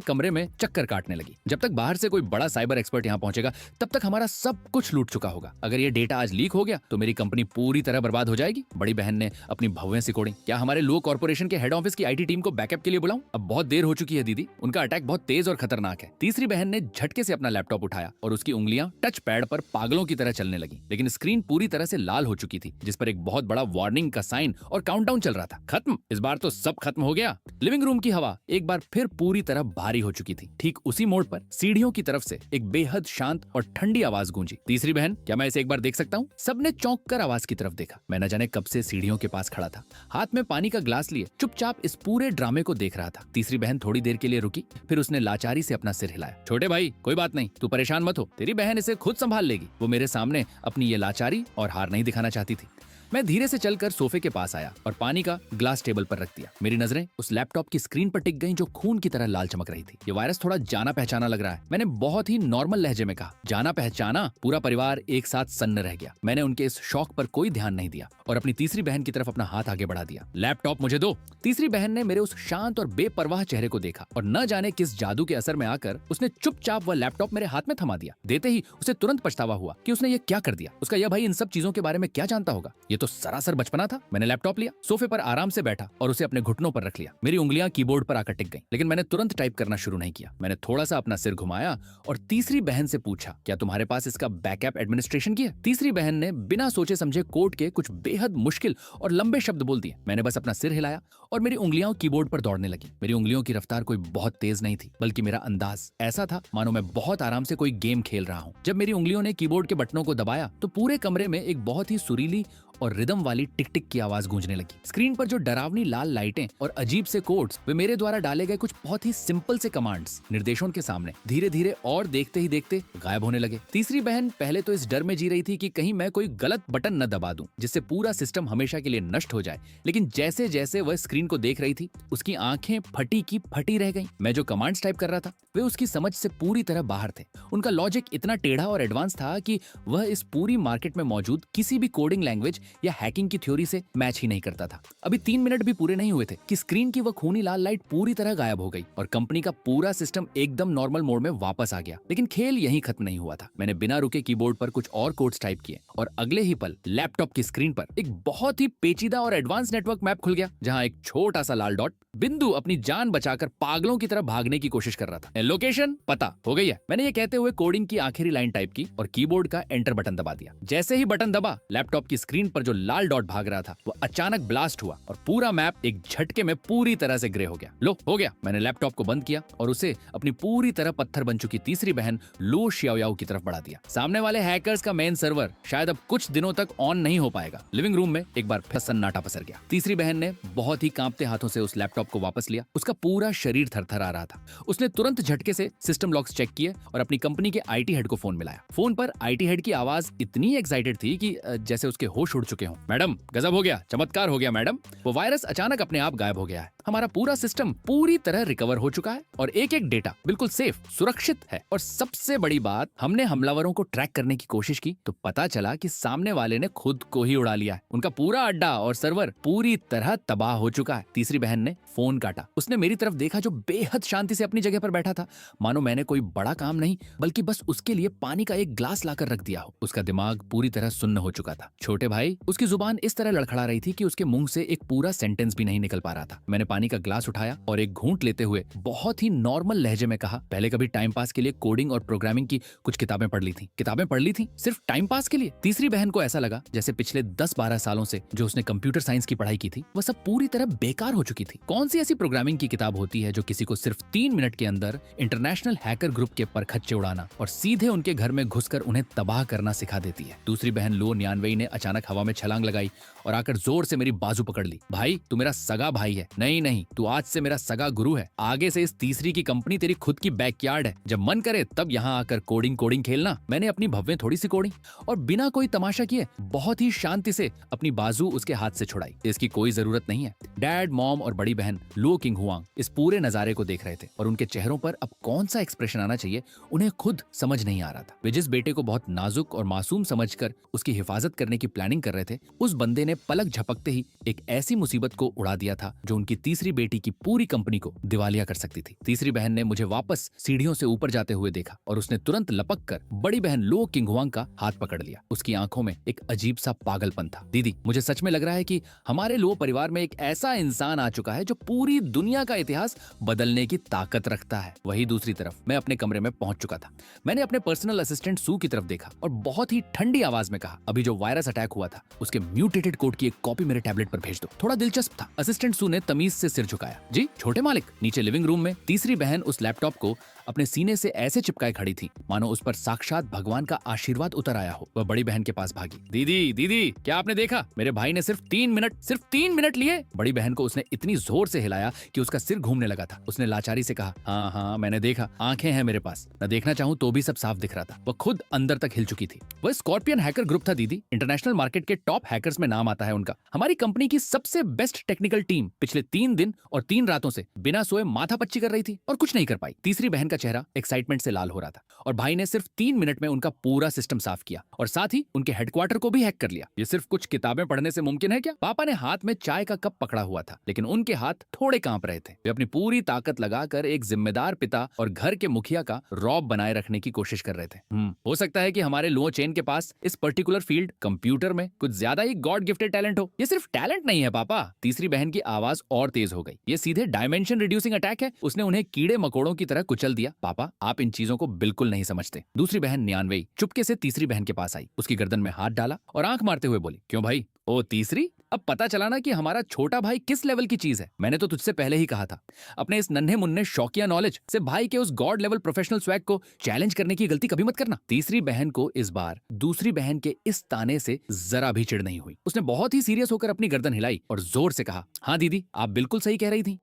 कमरे में चक्कर काटने लगी। जब तक बाहर से कोई बड़ा साइबर एक्सपर्ट यहाँ पहुंचेगा तब तक हमारा सब कुछ लूट चुका होगा। अगर ये डेटा आज लीक हो गया तो मेरी कंपनी पूरी तरह बर्बाद हो जाएगी। बड़ी बहन ने अपनी भवें सिकोड़ी। क्या हमारे लुओ कॉर्पोरेशन के हेड ऑफिस की आईटी टीम को बैकअप के लिए बुलाऊं? अब बहुत देर हो चुकी है दीदी, उनका अटैक बहुत तेज और खतरनाक है। तीसरी बहन ने झटके से अपना लैपटॉप उठाया और उसकी उंगलियां टच पैड पर पागलों की तरह चलने लगी, लेकिन स्क्रीन पूरी तरह से लाल हो चुकी थी, जिस पर एक बहुत बड़ा वार्निंग का साइन और काउंटडाउन चल रहा था। खत्म, इस बार तो सब खत्म हो गया। लिविंग रूम की हवा एक बार फिर पूरी तरह भारी हो चुकी थी। ठीक उसी मोड़ पर सीढ़ियों की तरफ से एक बेहद शांत और ठंडी आवाज गूंजी, तीसरी बहन, क्या मैं इसे एक बार देख सकता हूँ? सबने चौंक कर आवाज की तरफ देखा। मैं न जाने कब से सीढ़ियों के पास खड़ा था, हाथ में पानी का ग्लास लिए चुपचाप इस पूरे ड्रामे को देख रहा था। तीसरी बहन थोड़ी देर के लिए रुकी, फिर उसने लाचारी से अपना सिर हिलाया। छोटे भाई, कोई बात नहीं, तू परेशान मत हो, तेरी बहन इसे खुद संभाल लेगी। वो मेरे सामने अपनी ये लाचारी और हार नहीं दिखाना चाहती थी। मैं धीरे से चलकर सोफे के पास आया और पानी का ग्लास टेबल पर रख दिया। मेरी नजरें उस लैपटॉप की स्क्रीन पर टिक गईं जो खून की तरह लाल चमक रही थी। ये वायरस थोड़ा जाना पहचाना लग रहा है, मैंने बहुत ही नॉर्मल लहजे में कहा। जाना पहचाना? पूरा परिवार एक साथ सन्न रह गया। मैंने उनके इस शौक पर कोई ध्यान नहीं दिया और अपनी तीसरी बहन की तरफ अपना हाथ आगे बढ़ा दिया। लैपटॉप मुझे दो। तीसरी बहन ने मेरे उस शांत और बेपरवाह चेहरे को देखा और न जाने किस जादू के असर में आकर उसने चुपचाप वह लैपटॉप मेरे हाथ में थमा दिया। देते ही उसे तुरंत पछतावा हुआ कि उसने ये क्या कर दिया। उसका यह भाई इन सब चीजों के बारे में क्या जानता होगा? ये तो सरासर बचपना था। मैंने लैपटॉप लिया, सोफे पर आराम से बैठा और उसे अपने घुटनों पर रख लिया। मेरी उंगलियां कीबोर्ड पर आकर टिक गईं, लेकिन मैंने तुरंत टाइप करना शुरू नहीं किया। मैंने थोड़ा सा अपना सिर घुमाया और तीसरी बहन से पूछा, क्या तुम्हारे पास इसका बैकअप एडमिनिस्ट्रेशन की है? तीसरी बहन ने बिना सोचे समझे कोड के कुछ बेहद मुश्किल और लंबे शब्द बोल दिए। मैंने बस अपना सिर हिलाया और मेरी उंगलियां कीबोर्ड पर दौड़ने लगी। मेरी उंगलियों की रफ्तार कोई बहुत तेज नहीं थी, बल्कि मेरा अंदाज ऐसा था मानो मैं बहुत आराम से कोई गेम खेल रहा हूँ। जब मेरी उंगलियों ने कीबोर्ड के बटनों को दबाया तो पूरे कमरे में एक बहुत ही सुरीली और रिदम वाली टिक टिक की आवाज गूंजने लगी। स्क्रीन पर जो डरावनी लाल लाइटें और अजीब से कोड्स, वे मेरे द्वारा डाले गए कुछ बहुत ही सिंपल से कमांड्स निर्देशों के सामने धीरे धीरे और देखते ही देखते गायब होने लगे। तीसरी बहन पहले तो इस डर में जी रही थी कि कहीं मैं कोई गलत बटन न दबा दूं जिससे पूरा सिस्टम हमेशा के लिए नष्ट हो जाए, लेकिन जैसे जैसे वह स्क्रीन को देख रही थी उसकी आंखें फटी की फटी रह गईं। मैं जो कमांड्स टाइप कर रहा था वे उसकी समझ से पूरी तरह बाहर थे। उनका लॉजिक इतना टेढ़ा और एडवांस था कि वह इस पूरी मार्केट में मौजूद किसी भी कोडिंग लैंग्वेज या हैकिंग की थ्योरी से मैच ही नहीं करता था। अभी 3 मिनट भी पूरे नहीं हुए थे कि स्क्रीन की वह खूनी लाल लाइट पूरी तरह गायब हो गई और कंपनी का पूरा सिस्टम एकदम नॉर्मल मोड में वापस आ गया। लेकिन खेल यहीं खत्म नहीं हुआ था। मैंने बिना रुके कीबोर्ड पर कुछ और कोड्स टाइप किए और अगले ही पल लैपटॉप की स्क्रीन पर एक बहुत ही पेचीदा और एडवांस नेटवर्क मैप खुल गया, जहां एक छोटा सा लाल डॉट बिंदु अपनी जान बचाकर पागलों की तरह भागने की कोशिश कर रहा था। लोकेशन पता हो गई है। मैंने ये कहते हुए कोडिंग की आखिरी लाइन टाइप की और कीबोर्ड का एंटर बटन दबा दिया। जैसे ही बटन दबा, लैपटॉप की स्क्रीन पर जो लाल डॉट भाग रहा था वो अचानक ब्लास्ट हुआ और पूरा मैप एक झटके में पूरी तरह से ग्रे हो गया। लो, हो गया। मैंने लैपटॉप को बंद किया और उसे अपनी पूरी तरह पत्थर बन चुकी तीसरी बहन लुओ शियाओयाओ की तरफ बढ़ा दिया। सामने वाले हैकर्स का मेन सर्वर शायद अब कुछ दिनों तक ऑन नहीं हो पाएगा। लिविंग रूम में एक बार फिर सन्नाटा पसर गया। तीसरी बहन ने बहुत ही कांपते हाथों से उस लैपटॉप को वापस लिया। उसका पूरा शरीर थरथर आ रहा था। उसने तुरंत झटके से सिस्टम लॉक्स चेक किए और अपनी कंपनी के आईटी हेड को फोन मिलाया। फोन पर आईटी हेड की आवाज इतनी एक्साइटेड थी कि जैसे उसके होश उड़ चुके चुके हों। मैडम गजब हो गया, चमत्कार हो गया मैडम। वो वायरस अचानक अपने आप गायब हो गया है। हमारा पूरा सिस्टम पूरी तरह रिकवर हो चुका है और एक एक डेटा बिल्कुल सेफ, सुरक्षित है। और सबसे बड़ी बात, हमने हमलावरों को ट्रैक करने की कोशिश की तो पता चला कि सामने वाले ने खुद को ही उड़ा लिया है। उनका पूरा अड्डा और सर्वर पूरी तरह तबाह हो चुका है। तीसरी बहन ने फोन काटा। उसने मेरी तरफ देखा जो बेहद शांति से अपनी जगह पर बैठा था, मानो मैंने कोई बड़ा काम नहीं बल्कि बस उसके लिए पानी का एक ग्लास लाकर रख दिया हो। उसका दिमाग पूरी तरह सुन्न हो चुका था। छोटे भाई, उसकी जुबान इस तरह लड़खड़ा रही थी कि उसके मुंह से एक पूरा सेंटेंस भी नहीं निकल पा रहा था। मैंने पानी का ग्लास उठाया और एक घूंट लेते हुए बहुत ही नॉर्मल लहजे में कहा, पहले कभी टाइम पास के लिए कोडिंग और प्रोग्रामिंग की कुछ किताबें पढ़ ली थी। किताबें पढ़ ली थी सिर्फ टाइम पास के लिए? तीसरी बहन को ऐसा लगा जैसे पिछले 10-12 सालों से जो उसने कंप्यूटर साइंस की पढ़ाई की थी वह सब पूरी तरह बेकार हो चुकी थी। कौन सी ऐसी प्रोग्रामिंग की किताब होती है जो किसी को सिर्फ 3 मिनट के अंदर इंटरनेशनल हैकर ग्रुप के परखच्चे उड़ाना और सीधे उनके घर में घुसकर उन्हें तबाह करना सिखा देती है? दूसरी बहन लो न्यानवेई ने अचानक हवा में छलांग लगाई और आकर जोर से मेरी बाजू पकड़ ली। भाई, तू मेरा सगा भाई है। नहीं, तू आज से मेरा सगा गुरु है। आगे से इस तीसरी की कंपनी तेरी खुद की बैकयार्ड है। जब मन करे तब यहाँ आकर कोडिंग खेलना। मैंने अपनी भव्य थोड़ी सी कोड़ी और बिना कोई तमाशा किए बहुत ही शांति से अपनी बाजू उसके हाथ से छुड़ाई। इसकी कोई जरूरत नहीं है। डैड, मॉम और बड़ी बहन लो किंग हुआंग इस पूरे नजारे को देख रहे थे और उनके चेहरों पर अब कौन सा एक्सप्रेशन आना चाहिए उन्हें खुद समझ नहीं आ रहा था। वे जिस बेटे को बहुत नाजुक और मासूम समझकर उसकी हिफाजत करने की प्लानिंग कर रहे थे, उस बंदे ने पलक झपकते ही एक ऐसी मुसीबत को उड़ा दिया था जो उनकी तीसरी बेटी की पूरी कंपनी को दिवालिया कर सकती थी। तीसरी बहन ने मुझे वापस सीढ़ियों से ऊपर जाते हुए देखा और उसने तुरंत लपक कर बड़ी बहन लो किंग हुआंग का हाथ पकड़ लिया। उसकी आंखों में एक अजीब सा पागलपन था। दीदी, मुझे सच में लग रहा है कि हमारे लो परिवार में एक ऐसा इंसान आ चुका है जो पूरी दुनिया का इतिहास बदलने की ताकत रखता है। वही दूसरी तरफ मैं अपने कमरे में पहुंच चुका था। मैंने अपने पर्सनल असिस्टेंट सू की तरफ देखा और बहुत ही ठंडी आवाज में कहा, अभी जो वायरस अटैक हुआ था उसके म्यूटेटेड कोड की एक कॉपी मेरे टैबलेट पर भेज दो। थोड़ा दिलचस्प था। असिस्टेंट सू ने तमीज से सिर झुकाया। जी छोटे मालिक। नीचे लिविंग रूम में तीसरी बहन उस लैपटॉप को अपने सीने से ऐसे चिपकाए खड़ी थी मानो उस पर साक्षात भगवान का आशीर्वाद उतर आया हो। वह बड़ी बहन के पास भागी। दीदी, क्या आपने देखा? मेरे भाई ने सिर्फ 3 मिनट लिए। बड़ी बहन को उसने इतनी जोर से हिलाया कि उसका सिर घूमने लगा था। उसने लाचारी से कहा, हाँ मैंने देखा, आंखें हैं मेरे पास, न देखना चाहूं तो भी सब साफ दिख रहा था। वह खुद अंदर तक हिल चुकी थी। वह स्कॉर्पियन हैकर ग्रुप था दीदी। इंटरनेशनल मार्केट के टॉप हैकर्स में नाम आता है उनका। हमारी कंपनी की सबसे बेस्ट टेक्निकल टीम पिछले 3 दिन और 3 रातों से बिना सोए माथापच्ची कर रही थी और कुछ नहीं कर पाई। तीसरी बहन का चेहरा एक्साइटमेंट से लाल हो रहा था और भाई ने सिर्फ 3 मिनट में उनका पूरा सिस्टम साफ किया और साथ ही उनके हेडक्वार्टर को भी हैक कर लिया। ये सिर्फ कुछ किताबें पढ़ने से मुमकिन है क्या? पापा ने हाथ में चाय का कप पकड़ा हुआ था लेकिन उनके हाथ थोड़े कांप रहे थे। वे अपनी पूरी ताकत लगाकर एक जिम्मेदार पिता और घर के मुखिया का रौब बनाए रखने की कोशिश कर रहे थे। हो सकता है कि हमारे लो चेन के पास इस पर्टिकुलर फील्ड कंप्यूटर में कुछ ज्यादा ही गॉड गिफ्टेड टैलेंट हो। ये सिर्फ टैलेंट नहीं है पापा। तीसरी बहन की आवाज और तेज हो गई। ये सीधे डायमेंशन रिड्यूसिंग अटैक है। उसने उन्हें कीड़े मकोड़ों की तरह कुचल दिया। पापा, आप इन चीजों को बिल्कुल नहीं समझते। दूसरी बहन न्यानवेई चुपके से तीसरी बहन के पास आई, उसकी गर्दन में हाथ डाला और आंख मारते हुए बोली, क्यों भाई? ओ तीसरी, अब पता चला ना कि हमारा छोटा भाई किस लेवल की चीज है। मैंने तो तुझसे पहले ही कहा था, अपने इस नन्हे मुन्ने शौकिया नॉलेज से भाई के उस गॉड लेवल प्रोफेशनल स्वैग को चैलेंज करने की गलती कभी मत करना। तीसरी बहन को इस बार दूसरी बहन के इस ताने से जरा भी चिढ़ नहीं हुई। उसने बहुत ही सीरियस होकर अपनी गर्दन हिलाई और जोर से कहा, हाँ दीदी, आप बिल्कुल सही कह रही थी।